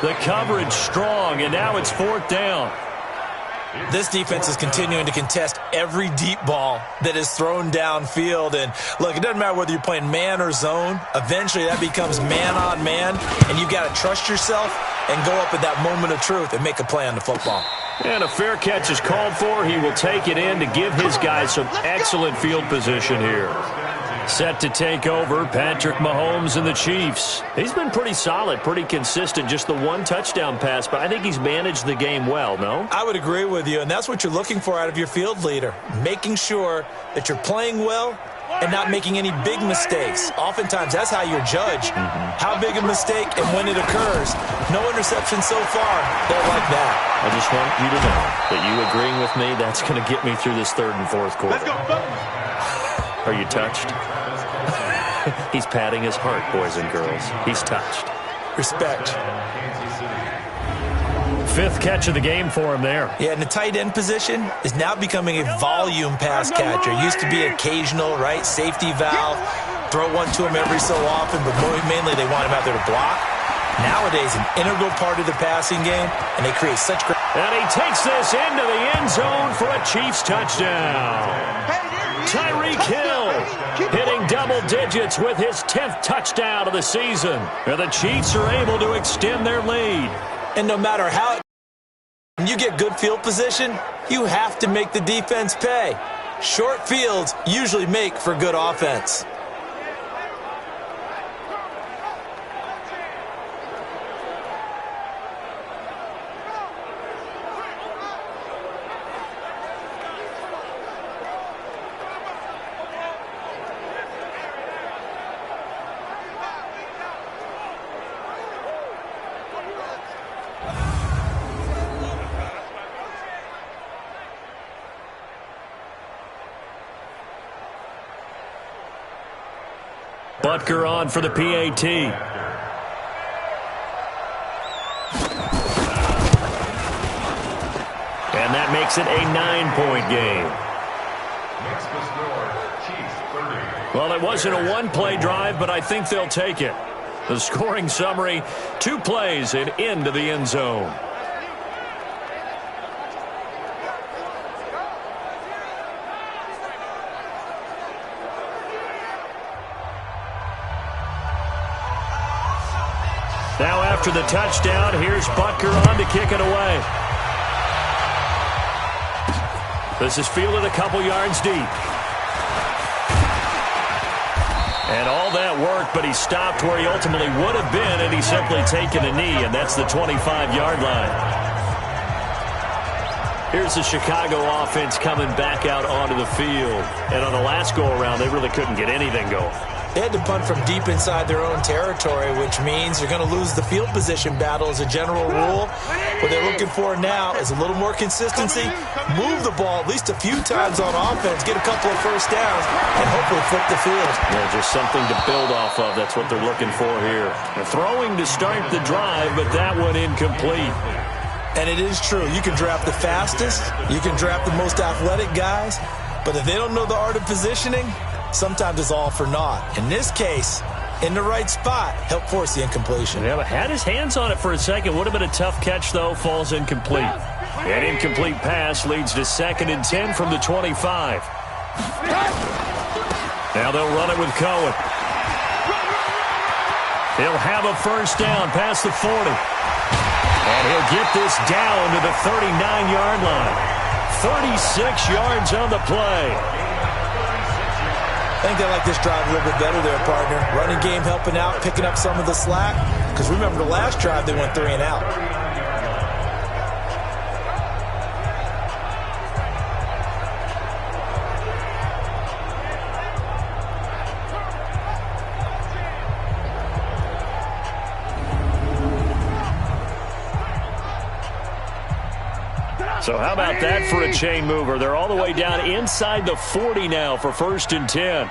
The coverage strong, and now it's 4th down. This defense is continuing to contest every deep ball that is thrown downfield. And, look, it doesn't matter whether you're playing man or zone. Eventually that becomes man-on-man, and you've got to trust yourself and go up at that moment of truth and make a play on the football. And a fair catch is called for. He will take it in to give his guys some excellent field position here. Set to take over, Patrick Mahomes and the Chiefs. He's been pretty solid, pretty consistent, just the 1 touchdown pass, but I think he's managed the game well, no? I would agree with you, and that's what you're looking for out of your field leader, making sure that you're playing well and not making any big mistakes. Oftentimes, that's how you're judged. How big a mistake and when it occurs. No interception so far. Don't like that. I just want you to know that you agreeing with me, that's going to get me through this 3rd and 4th quarter. Let's go, Are you touched? He's patting his heart, boys and girls. He's touched. Respect. 5th catch of the game for him there. Yeah, and the tight end position is now becoming a volume pass catcher. Used to be occasional, right? Safety valve. Throw one to him every so often, but mainly they want him out there to block. Nowadays, an integral part of the passing game, and they create such great... And he takes this into the end zone for a Chiefs touchdown. Tyreek Hill hitting double digits with his 10th touchdown of the season. And the Chiefs are able to extend their lead. And no matter how you get good field position, you have to make the defense pay. Short fields usually make for good offense. Butker on for the PAT. And that makes it a 9-point game. Well, it wasn't a one-play drive, but I think they'll take it. The scoring summary, 2 plays and into the end zone. Now after the touchdown, here's Butker on to kick it away. This is fielded a couple yards deep. And all that work, but he stopped where he ultimately would have been, and he's simply taken a knee, and that's the 25-yard line. Here's the Chicago offense coming back out onto the field. And on the last go-around, they really couldn't get anything going. They had to punt from deep inside their own territory, which means you're going to lose the field position battle as a general rule. What they're looking for now is a little more consistency, move the ball at least a few times on offense, get a couple of first downs, and hopefully flip the field. Yeah, just something to build off of. That's what they're looking for here. They're throwing to start the drive, but that one incomplete. And it is true. You can draft the fastest, you can draft the most athletic guys, but if they don't know the art of positioning, sometimes it's all for naught. In this case, in the right spot, help force the incompletion. Yeah, but had his hands on it for a second. Would have been a tough catch, though. Falls incomplete. An incomplete pass leads to 2nd and 10 from the 25. Now they'll run it with Cohen. He'll have a first down past the 40. And he'll get this down to the 39-yard line. 36 yards on the play. I think they like this drive a little bit better there, partner. Running game helping out, picking up some of the slack. Because remember, the last drive, they went 3 and out. So how about that for a chain mover? They're all the way down inside the 40 now for 1st and 10.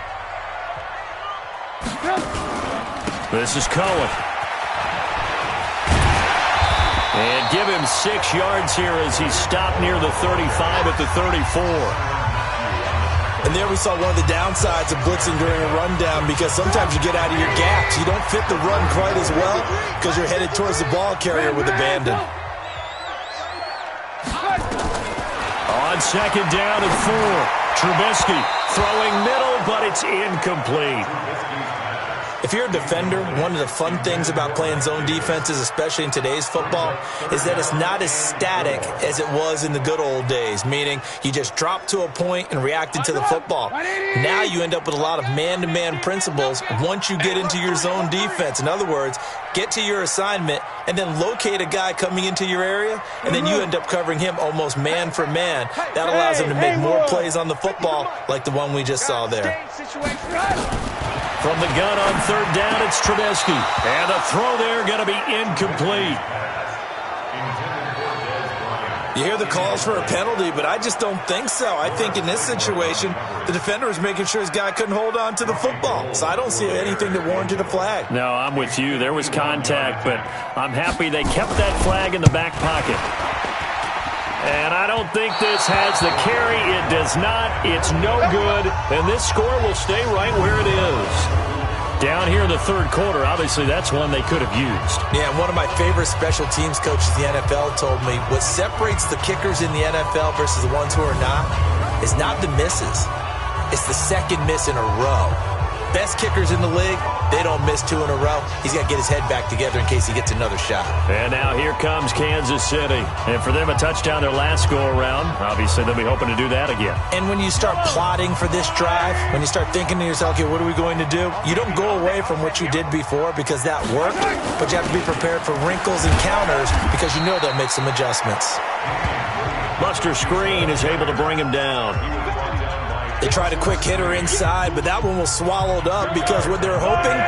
This is Cohen. And give him 6 yards here as he stopped near the 35 at the 34. And there we saw one of the downsides of blitzing during a rundown, because sometimes you get out of your gaps. You don't fit the run quite as well because you're headed towards the ball carrier with abandon. On 2nd down and 4, Trubisky throwing middle, but it's incomplete. If you're a defender, one of the fun things about playing zone defenses, especially in today's football, is that it's not as static as it was in the good old days, meaning you just drop to a point and react into the football. Now you end up with a lot of man-to-man principles once you get into your zone defense. In other words, get to your assignment and then locate a guy coming into your area, and then you end up covering him almost man for man. That allows him to make more plays on the football like the one we just saw there. From the gun on 3rd down, it's Trubisky. And the throw there going to be incomplete. You hear the calls for a penalty, but I just don't think so. I think in this situation, the defender was making sure his guy couldn't hold on to the football. So I don't see anything that warranted a flag. No, I'm with you. There was contact, but I'm happy they kept that flag in the back pocket. And I don't think this has the carry. It does not. It's no good. And this score will stay right where it is. Down here in the 3rd quarter, obviously that's one they could have used. Yeah, one of my favorite special teams coaches in the NFL told me what separates the kickers in the NFL versus the ones who are not is not the misses. It's the second miss in a row. best kickers in the league, they don't miss 2 in a row. He's got to get his head back together in case he gets another shot. And now here comes Kansas City. And for them, a touchdown their last go-around. Obviously, they'll be hoping to do that again. And when you start plotting for this drive, when you start thinking to yourself, okay, what are we going to do? You don't go away from what you did before because that worked, but you have to be prepared for wrinkles and counters because you know they'll make some adjustments. Buster Screen is able to bring him down. They tried a quick hitter inside, but that one was swallowed up because what they're hoping,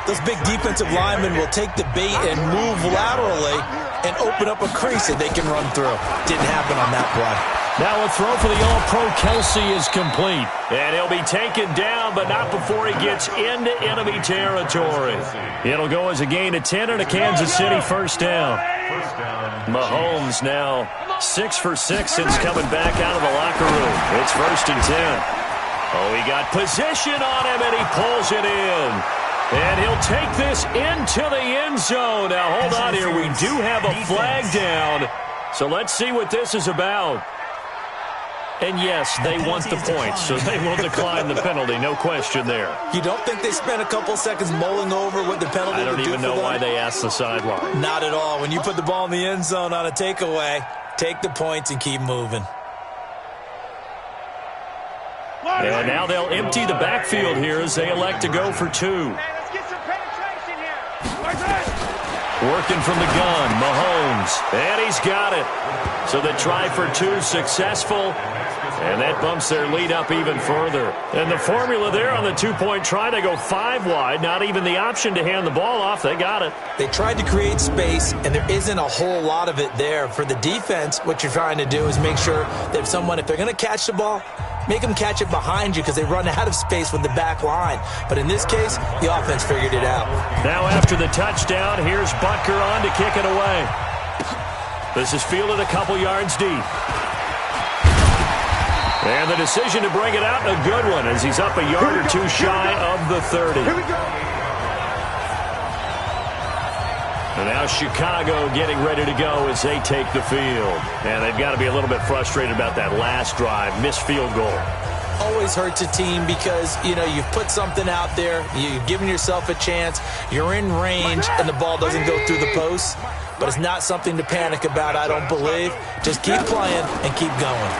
those big defensive linemen will take the bait and move laterally and open up a crease that they can run through. Didn't happen on that play. Now a throw for the All-Pro Kelsey is complete. And he'll be taken down, but not before he gets into enemy territory. It'll go as a gain of 10 and a Kansas City first down. Mahomes now 6 for 6 since coming back out of the locker room. It's 1st and 10. Oh, he got position on him, and he pulls it in. And he'll take this into the end zone. Now, hold on here. We do have a flag down. So let's see what this is about. And, yes, they want the points, so they will decline the penalty. No question there. You don't think they spent a couple seconds mulling over what the penalty would do for them? I don't even know why they asked the sideline. Not at all. When you put the ball in the end zone on a takeaway, take the points and keep moving. And now they'll empty the backfield here as they elect to go for 2. Let's get some penetration here. Working from the gun, Mahomes. And he's got it. So the try for 2 successful. And that bumps their lead up even further. And the formula there on the 2-point try, they go 5 wide. Not even the option to hand the ball off. They got it. They tried to create space, and there isn't a whole lot of it there. For the defense, what you're trying to do is make sure that if they're going to catch the ball, make them catch it behind you because they run out of space with the back line. But in this case, the offense figured it out. Now after the touchdown, here's Butker on to kick it away. This is fielded a couple yards deep. And the decision to bring it out, a good one, as he's up a yard or 2 shy of the 30. And now Chicago getting ready to go as they take the field. And they've got to be a little bit frustrated about that last drive, missed field goal. Always hurts a team because, you've put something out there, you've given yourself a chance, you're in range, and the ball doesn't go through the post. But it's not something to panic about, I don't believe. Just keep playing and keep going.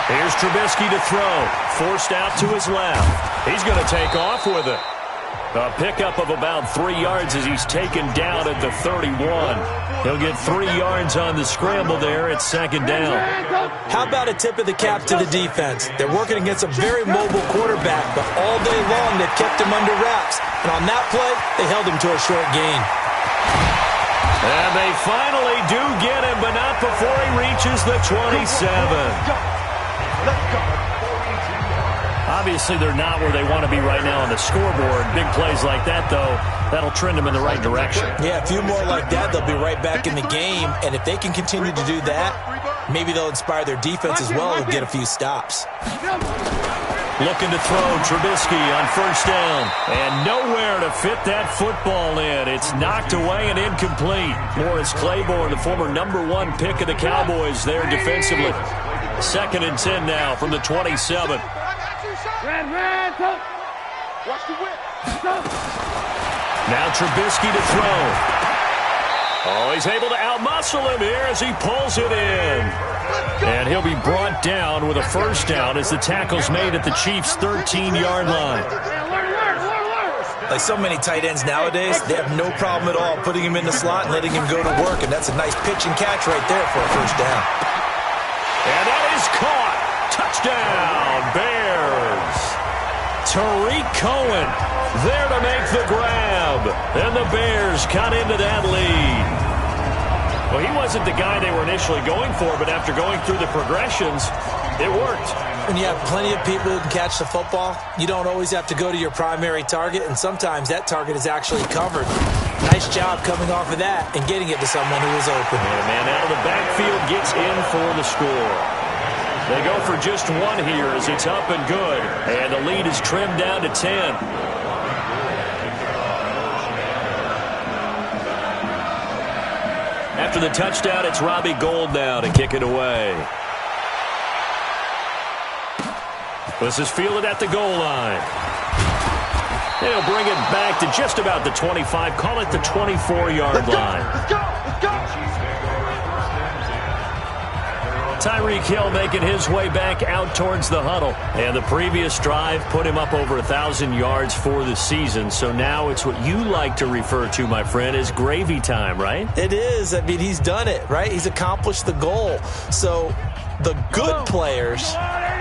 Here's Trubisky to throw. Forced out to his left. He's going to take off with it. A pickup of about 3 yards as he's taken down at the 31. He'll get 3 yards on the scramble there at 2nd down. How about a tip of the cap to the defense? They're working against a very mobile quarterback, but all day long they've kept him under wraps. And on that play, they held him to a short gain. And they finally do get him, but not before he reaches the 27. Obviously, they're not where they want to be right now on the scoreboard. Big plays like that, though, that'll trend them in the right direction. Yeah, a few more like that, they'll be right back in the game. And if they can continue to do that, maybe they'll inspire their defense as well and get a few stops. Looking to throw, Trubisky on 1st down. And nowhere to fit that football in. It's knocked away and incomplete. Morris Claiborne, the former #1 pick of the Cowboys there defensively. 2nd and 10 now from the 27. Watch the whip. Now Trubisky to throw. Oh, he's able to outmuscle him here as he pulls it in. And he'll be brought down with a 1st down as the tackle's made at the Chiefs' 13-yard line. Like so many tight ends nowadays, they have no problem at all putting him in the slot and letting him go to work. And that's a nice pitch and catch right there for a 1st down. And that is caught. Touchdown, Bears. Tariq Cohen there to make the grab. And the Bears cut into that lead. Well, he wasn't the guy they were initially going for, but after going through the progressions, it worked. When you have plenty of people who can catch the football, you don't always have to go to your primary target, and sometimes that target is actually covered. Nice job coming off of that and getting it to someone who was open. And a man out of the backfield gets in for the score. They go for just 1 here as it's up and good. And the lead is trimmed down to 10. After the touchdown, it's Robbie Gould now to kick it away. This is fielded at the goal line. And he'll bring it back to just about the 25. Call it the 24-yard line. Let's go! Let's go! Tyreek Hill making his way back out towards the huddle. And the previous drive put him up over 1,000 yards for the season. So now it's what you like to refer to, my friend, as gravy time, right? It is. I mean, he's done it, right? He's accomplished the goal. So the good players,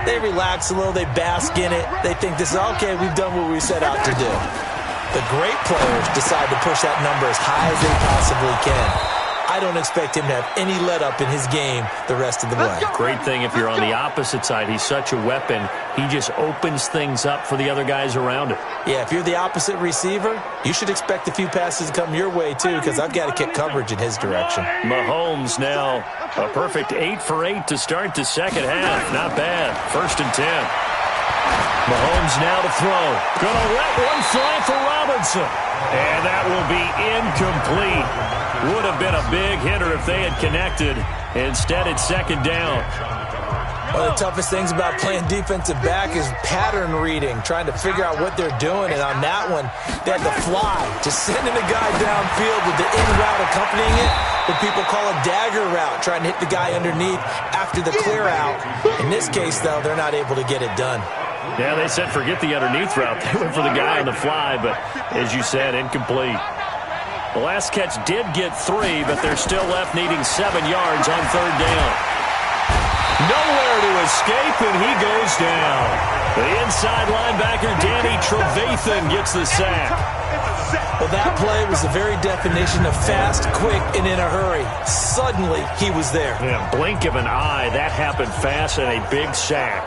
they relax a little. They bask in it. They think this is, okay, we've done what we set out to do. The great players decide to push that number as high as they possibly can. I don't expect him to have any let-up in his game the rest of the way. Great thing if you're on the opposite side. He's such a weapon. He just opens things up for the other guys around him. Yeah, if you're the opposite receiver, you should expect a few passes to come your way, too, because I've got to kick coverage in his direction. Mahomes now a perfect 8 for 8 to start the second half. Not bad. 1st and 10. Mahomes now to throw. Gonna let one fly for Robinson. And that will be incomplete. Would have been a big hitter if they had connected. Instead, it's 2nd down. One of the toughest things about playing defensive back is pattern reading, trying to figure out what they're doing. And on that one, they had to fly, just sending a guy downfield with the in route accompanying it, what people call a dagger route, trying to hit the guy underneath after the clear out. In this case, though, they're not able to get it done. Yeah, they said forget the underneath route. They went for the guy on the fly, but as you said, incomplete. The last catch did get 3, but they're still left needing 7 yards on 3rd down. Nowhere to escape, and he goes down. The inside linebacker, Danny Trevathan, gets the sack. Well, that play was the very definition of fast, quick, and in a hurry. Suddenly, he was there. In a blink of an eye, that happened fast and a big sack.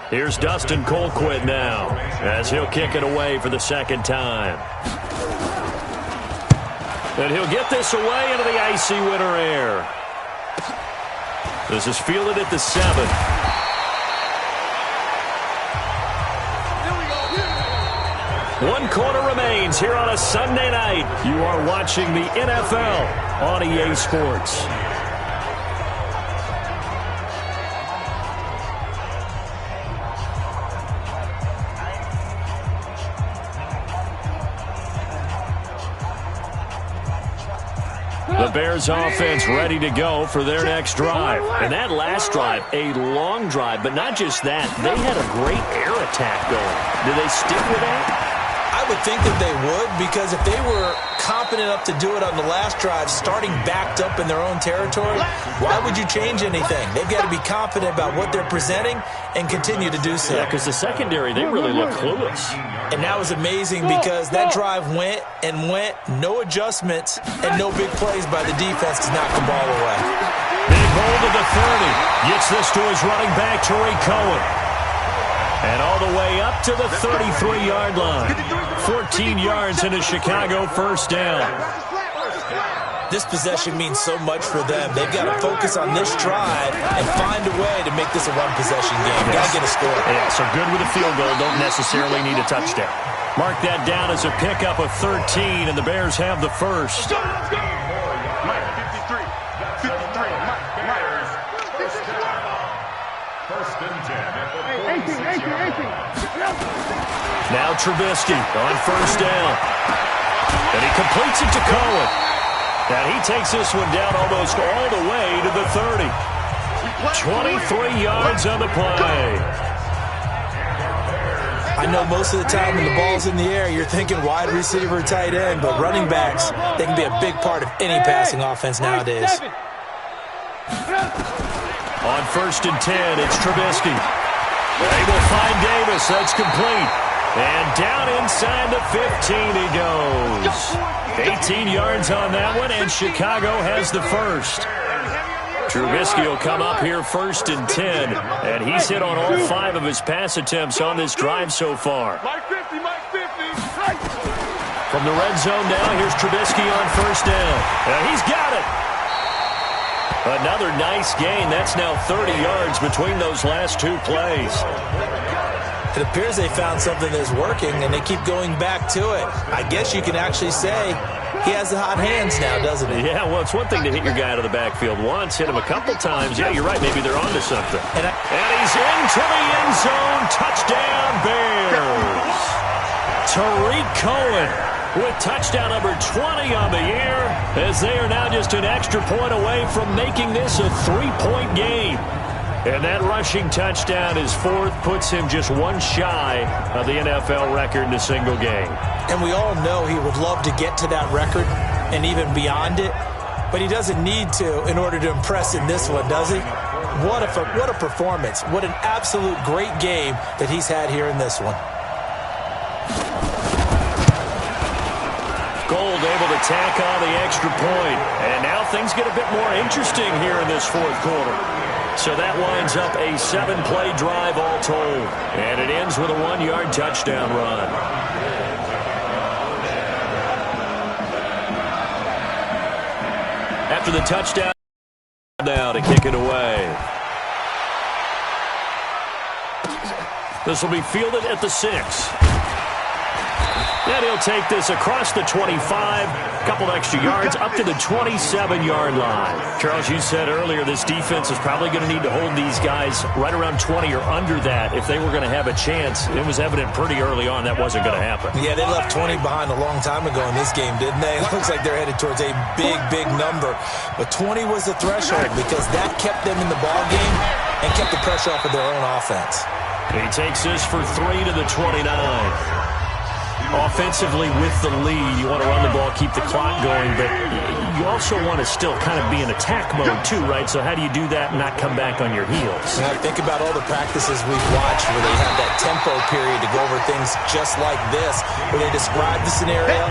Here's Dustin Colquitt now, as he'll kick it away for the 2nd time. And he'll get this away into the icy winter air. This is fielded at the 7. One quarter remains here on a Sunday night. You are watching the NFL on EA Sports. The Bears offense ready to go for their next drive. And that last drive, a long drive, but not just that. They had a great air attack going. Do they stick with that? I would think that they would, because if they were confident enough to do it on the last drive, starting backed up in their own territory, why would you change anything? They've got to be confident about what they're presenting and continue to do so. Yeah, because the secondary, they really look clueless. And that was amazing because that drive went and went, no adjustments, and no big plays by the defense to knock the ball away. Big hold of the 30. Gets this to his running back, Tariq Cohen. And all the way up to the 33-yard line. 14 yards into Chicago, 1st down. This possession means so much for them. They've got to focus on this drive and find a way to make this a one-possession game. Got to get a score. Yeah, so good with a field goal. Don't necessarily need a touchdown. Mark that down as a pickup of 13, and the Bears have the first. Let's go! Mike, 53. 53. Myers. First and 10 at the 46-yard line. Now Trubisky on 1st down. And he completes it to Cohen. And he takes this one down almost all the way to the 30. 23 yards on the play. I know most of the time when the ball's in the air, you're thinking wide receiver, tight end, but running backs, they can be a big part of any passing offense nowadays. On 1st and 10, it's Trubisky. They will find Davis. That's complete. And down inside the 15 he goes. 18 yards on that one, and Chicago has the first. Trubisky will come up here 1st and 10, and he's hit on all 5 of his pass attempts on this drive so far. Mike 50, Mike 50. From the red zone now, here's Trubisky on 1st down. And he's got it. Another nice gain. That's now 30 yards between those last 2 plays. It appears they found something that's working, and they keep going back to it. I guess you can actually say he has the hot hands now, doesn't he? Yeah, well, it's one thing to hit your guy out of the backfield once, hit him a couple times. Yeah, you're right. Maybe they're onto something. And he's into the end zone. Touchdown, Bears. Tariq Cohen with touchdown number 20 on the year, as they are now just an extra point away from making this a 3-point game. And that rushing touchdown, his fourth, puts him just one shy of the NFL record in a single game. And we all know he would love to get to that record and even beyond it, but he doesn't need to in order to impress in this one, does he? What a performance. What an absolute great game that he's had here in this one. Gold able to tack on the extra point. And now things get a bit more interesting here in this fourth quarter. So that winds up a 7-play drive all told. And it ends with a 1-yard touchdown run. After the touchdown, now to kick it away. This will be fielded at the 6. And he'll take this across the 25, a couple extra yards, up to the 27-yard line. Charles, you said earlier this defense is probably going to need to hold these guys right around 20 or under that if they were going to have a chance. It was evident pretty early on that wasn't going to happen. Yeah, they left 20 behind a long time ago in this game, didn't they? It looks like they're headed towards a big, big number. But 20 was the threshold because that kept them in the ball game and kept the pressure off of their own offense. He takes this for 3 to the 29. Offensively with the lead, you want to run the ball, keep the clock going, but you also want to still kind of be in attack mode too, right? So how do you do that and not come back on your heels? Now, think about all the practices we've watched where they have that tempo period to go over things just like this, where they describe the scenario,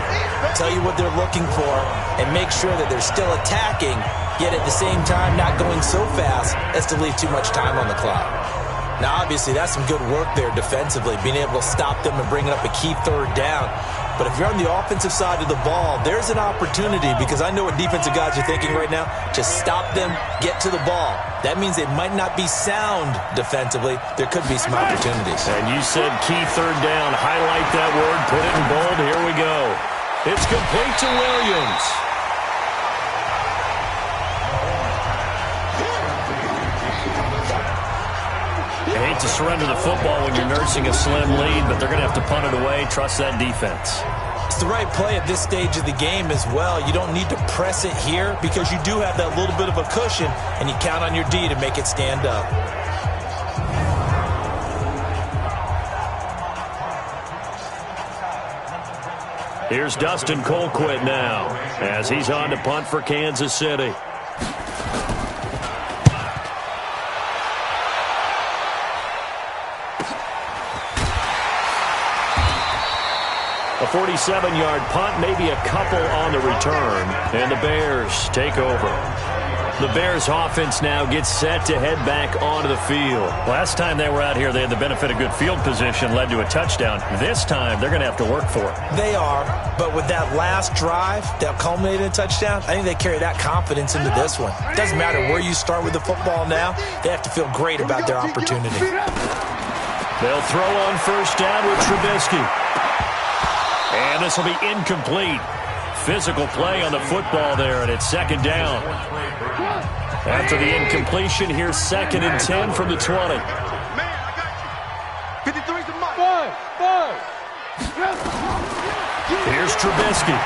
tell you what they're looking for, and make sure that they're still attacking, yet at the same time not going so fast as to leave too much time on the clock. Now, obviously, that's some good work there defensively, being able to stop them and bringing up a key third down. But if you're on the offensive side of the ball, there's an opportunity, because I know what defensive guys are thinking right now. Just stop them, get to the ball. That means they might not be sound defensively. There could be some opportunities. And you said key third down. Highlight that word, put it in bold. Here we go. It's complete to Williams. You hate to surrender the football when you're nursing a slim lead, but they're going to have to punt it away. Trust that defense. It's the right play at this stage of the game as well. You don't need to press it here because you do have that little bit of a cushion, and you count on your D to make it stand up. Here's Dustin Colquitt now as he's on to punt for Kansas City. A 47-yard punt, maybe a couple on the return, and the Bears take over. The Bears offense now gets set to head back onto the field. Last time they were out here, they had the benefit of good field position, led to a touchdown. This time, they're going to have to work for it. They are, but with that last drive that culminated in a touchdown, I think they carry that confidence into this one. It doesn't matter where you start with the football now. They have to feel great about their opportunity. They'll throw on first down with Trubisky. And this will be incomplete. Physical play on the football there, and it's second down. After the incompletion, here's 2nd and 10 from the 20. Man, I got you. 53's the mark. Here's Trubisky.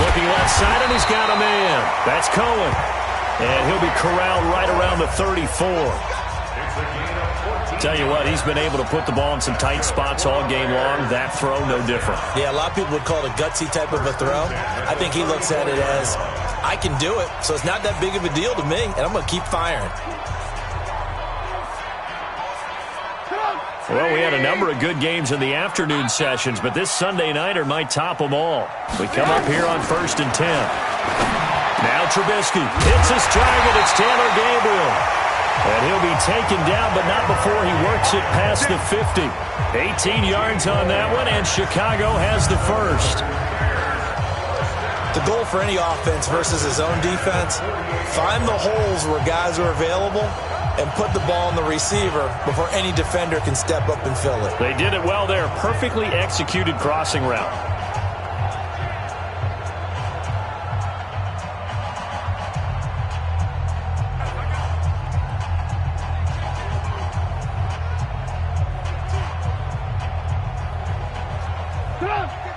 Looking left side, and he's got a man. That's Cohen. And he'll be corralled right around the 34. Tell you what, he's been able to put the ball in some tight spots all game long. That throw, no different. Yeah, a lot of people would call it a gutsy type of a throw. I think he looks at it as, I can do it, so it's not that big of a deal to me, and I'm going to keep firing. Well, we had a number of good games in the afternoon sessions, but this Sunday nighter might top them all. We come up here on 1st and 10. Now Trubisky hits his target. It's Taylor Gabriel. And he'll be taken down, but not before he works it past the 50. 18 yards on that one, and Chicago has the first. The goal for any offense versus his own defense, find the holes where guys are available and put the ball on the receiver before any defender can step up and fill it. They did it well there. Perfectly executed crossing route.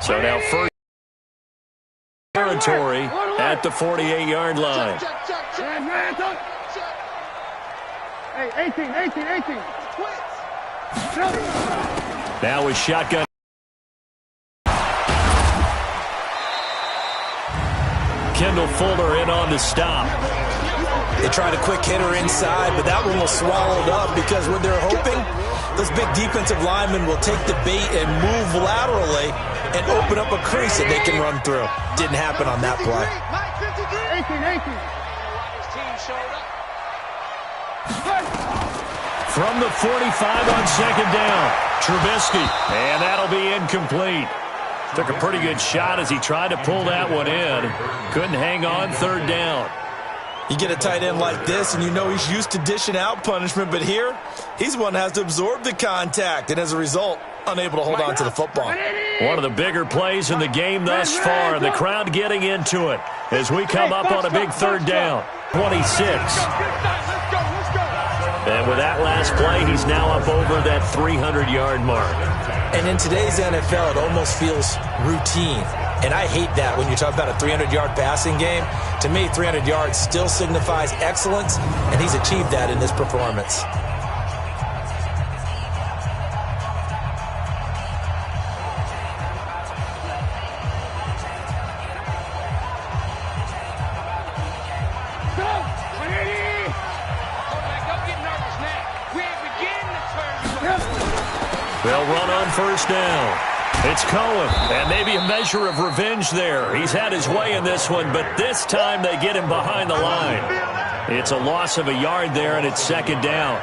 So now first territory at the 48-yard line. Hey, 18. Now with shotgun. Kendall Fuller in on the stop. They tried a quick hitter inside, but that one was swallowed up because what they're hoping, those big defensive linemen will take the bait and move laterally and open up a crease that they can run through. Didn't happen on that play. 18. From the 45 on second down, Trubisky, and that'll be incomplete. Took a pretty good shot as he tried to pull that one in. Couldn't hang on third down. You get a tight end like this, and you know he's used to dishing out punishment, but here, he's the one that has to absorb the contact, and as a result, unable to hold on to the football. One of the bigger plays in the game thus far. The crowd getting into it as we come up on a big third down. 26. And with that last play, he's now up over that 300-yard mark. And in today's NFL, it almost feels routine. And I hate that when you talk about a 300-yard passing game. To me, 300 yards still signifies excellence, and he's achieved that in this performance. They'll run on first down. It's Cohen, and maybe a measure of revenge there. He's had his way in this one, but this time they get him behind the line. It's a loss of a yard there, and it's second down.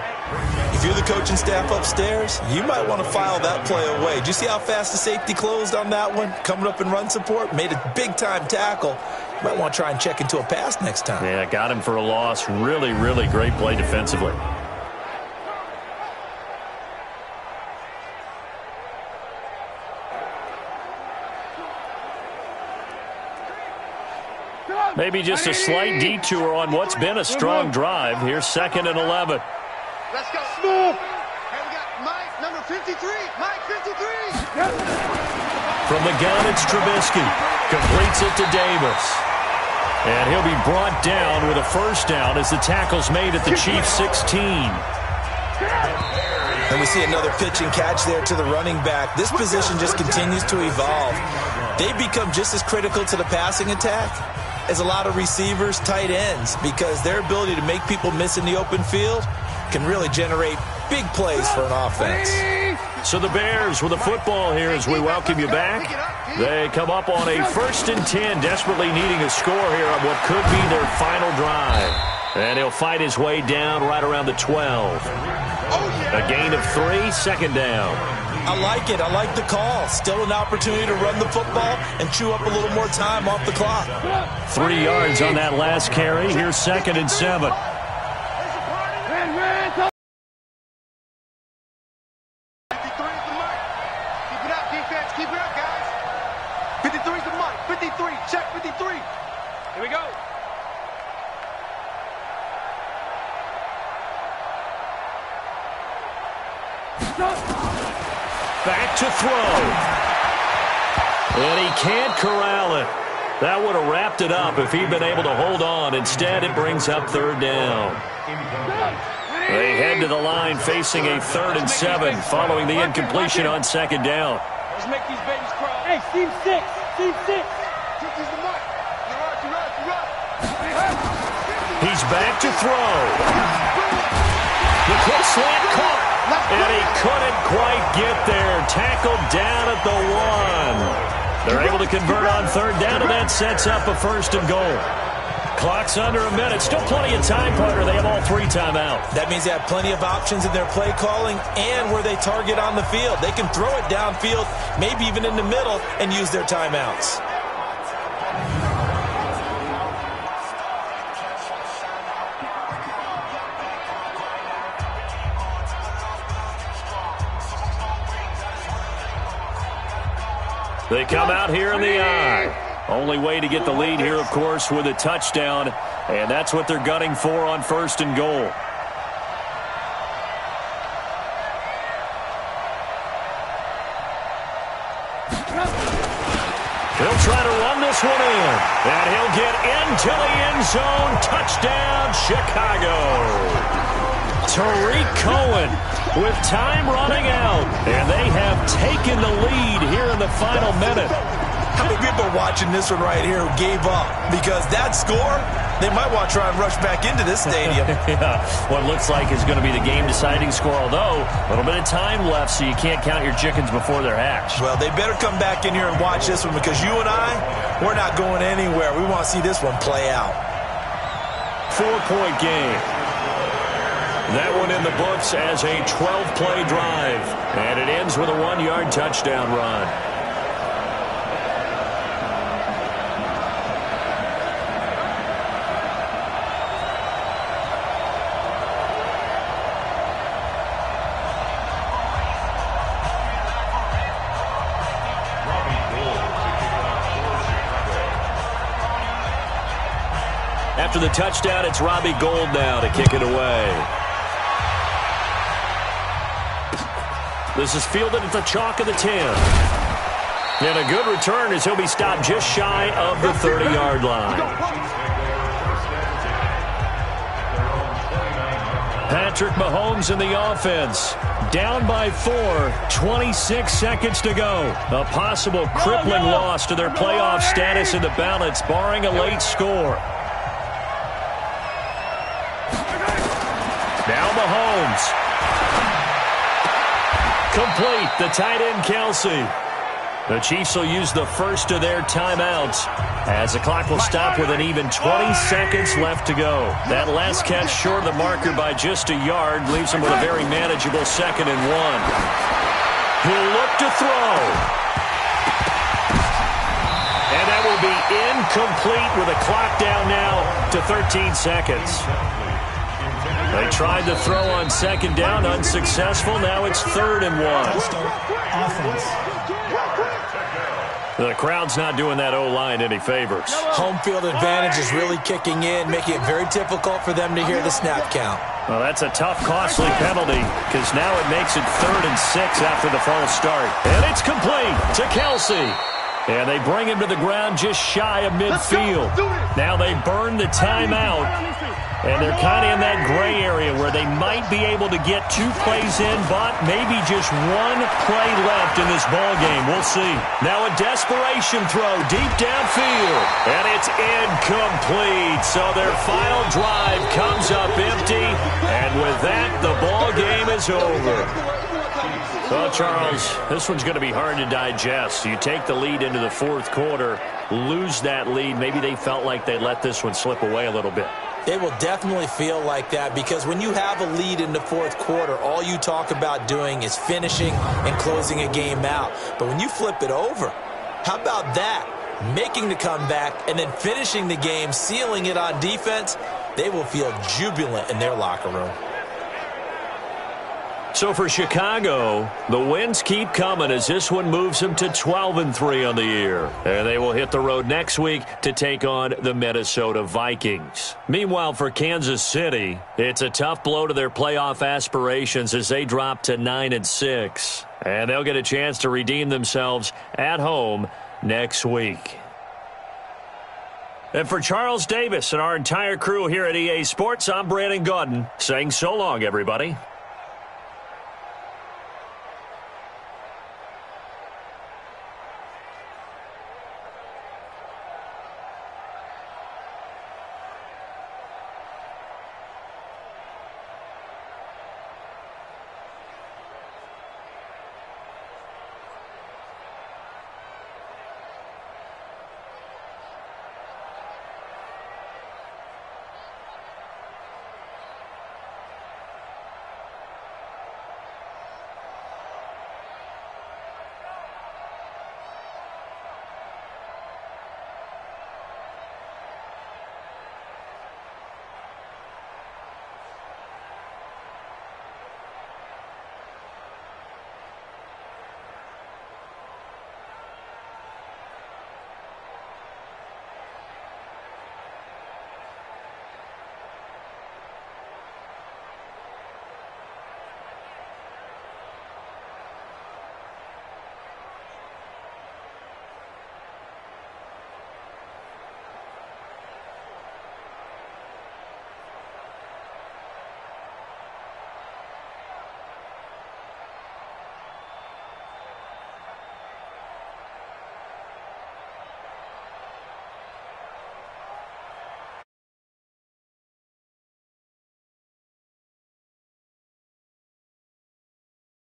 If you're the coaching staff upstairs, you might want to file that play away. Did you see how fast the safety closed on that one? Coming up in run support, made a big-time tackle. You might want to try and check into a pass next time. Yeah, got him for a loss. Really, really great play defensively. Maybe just a slight detour on what's been a strong drive. Here's second and 11. Let's go. Move. Hey, we got Mike, number 53. Mike, 53. From the gun, it's Trubisky. Completes it to Davis. And he'll be brought down with a first down as the tackle's made at the Chiefs' 16. And we see another pitch and catch there to the running back. This position just continues to evolve. They become just as critical to the passing attack as a lot of receivers, tight ends, because their ability to make people miss in the open field can really generate big plays for an offense. So the Bears with the football here as we welcome you back. They come up on a 1st and 10, desperately needing a score here on what could be their final drive. And he'll fight his way down right around the 12. A gain of 3, second down. I like it. I like the call. Still an opportunity to run the football and chew up a little more time off the clock. 3 yards on that last carry. Here's second and 7. 53's the mark. 53. Check 53. Here we go. Back to throw. And he can't corral it. That would have wrapped it up if he'd been able to hold on. Instead, it brings up third down. They head to the line facing a 3rd and 7 following the incompletion on second down. Let's make these babies cry. Hey, Steve 6. Steve 6. He's the mark. You run. He's back to throw. The quick slant caught. And he couldn't quite get there. Tackled down at the 1. They're able to convert on third down, and that sets up a 1st and goal. Clock's under a minute. Still plenty of time, partner. They have all 3 timeouts. That means they have plenty of options in their play calling and where they target on the field. They can throw it downfield, maybe even in the middle, and use their timeouts. They come out here in the I. Only way to get the lead here, of course, with a touchdown, and that's what they're gunning for on 1st and goal. He'll try to run this one in, and he'll get into the end zone. Touchdown, Chicago. Tariq Cohen with time running out, and they have taken the lead here in the final minute. How many people are watching this one right here who gave up? Because that score, they might want to try and rush back into this stadium. Yeah, what looks like is going to be the game-deciding score, although a little bit of time left, so you can't count your chickens before they're hatched. Well, they better come back in here and watch this one, because you and I, we're not going anywhere. We want to see this one play out. 4-point game. That one in the books as a 12-play drive, and it ends with a 1-yard touchdown run. After the touchdown, it's Robbie Gould now to kick it away. This is fielded at the chalk of the 10. And a good return as he'll be stopped just shy of the 30-yard line. Patrick Mahomes in the offense. Down by 4, 26 seconds to go. A possible crippling loss to their playoff status in the balance, barring a late score. Now Mahomes. Complete, the tight end Kelsey. The Chiefs will use the first of their timeouts as the clock will stop with an even 20 seconds left to go. That last catch short of the marker by just a yard leaves him with a very manageable 2nd and 1. He'll look to throw. And that will be incomplete with a clock down now to 13 seconds. They tried to throw on 2nd down, unsuccessful. Now it's 3rd and 1. The crowd's not doing that O-line any favors. Home field advantage is really kicking in, making it very difficult for them to hear the snap count. Well, that's a tough, costly penalty because now it makes it 3rd and 6 after the false start. And it's complete to Kelsey. And they bring him to the ground just shy of midfield. Now they burn the timeout. And they're kind of in that gray area where they might be able to get 2 plays in, but maybe just 1 play left in this ball game. We'll see. Now a desperation throw deep downfield. And it's incomplete. So their final drive comes up empty. And with that, the ball game is over. Well, Charles, this one's going to be hard to digest. You take the lead into the 4th quarter, lose that lead. Maybe they felt like they let this one slip away a little bit. They will definitely feel like that because when you have a lead in the 4th quarter, all you talk about doing is finishing and closing a game out. But when you flip it over, how about that? Making the comeback and then finishing the game, sealing it on defense, they will feel jubilant in their locker room. So for Chicago, the wins keep coming as this one moves them to 12-3 on the year. And they will hit the road next week to take on the Minnesota Vikings. Meanwhile, for Kansas City, it's a tough blow to their playoff aspirations as they drop to 9-6. And they'll get a chance to redeem themselves at home next week. And for Charles Davis and our entire crew here at EA Sports, I'm Brandon Gaudin saying so long, everybody.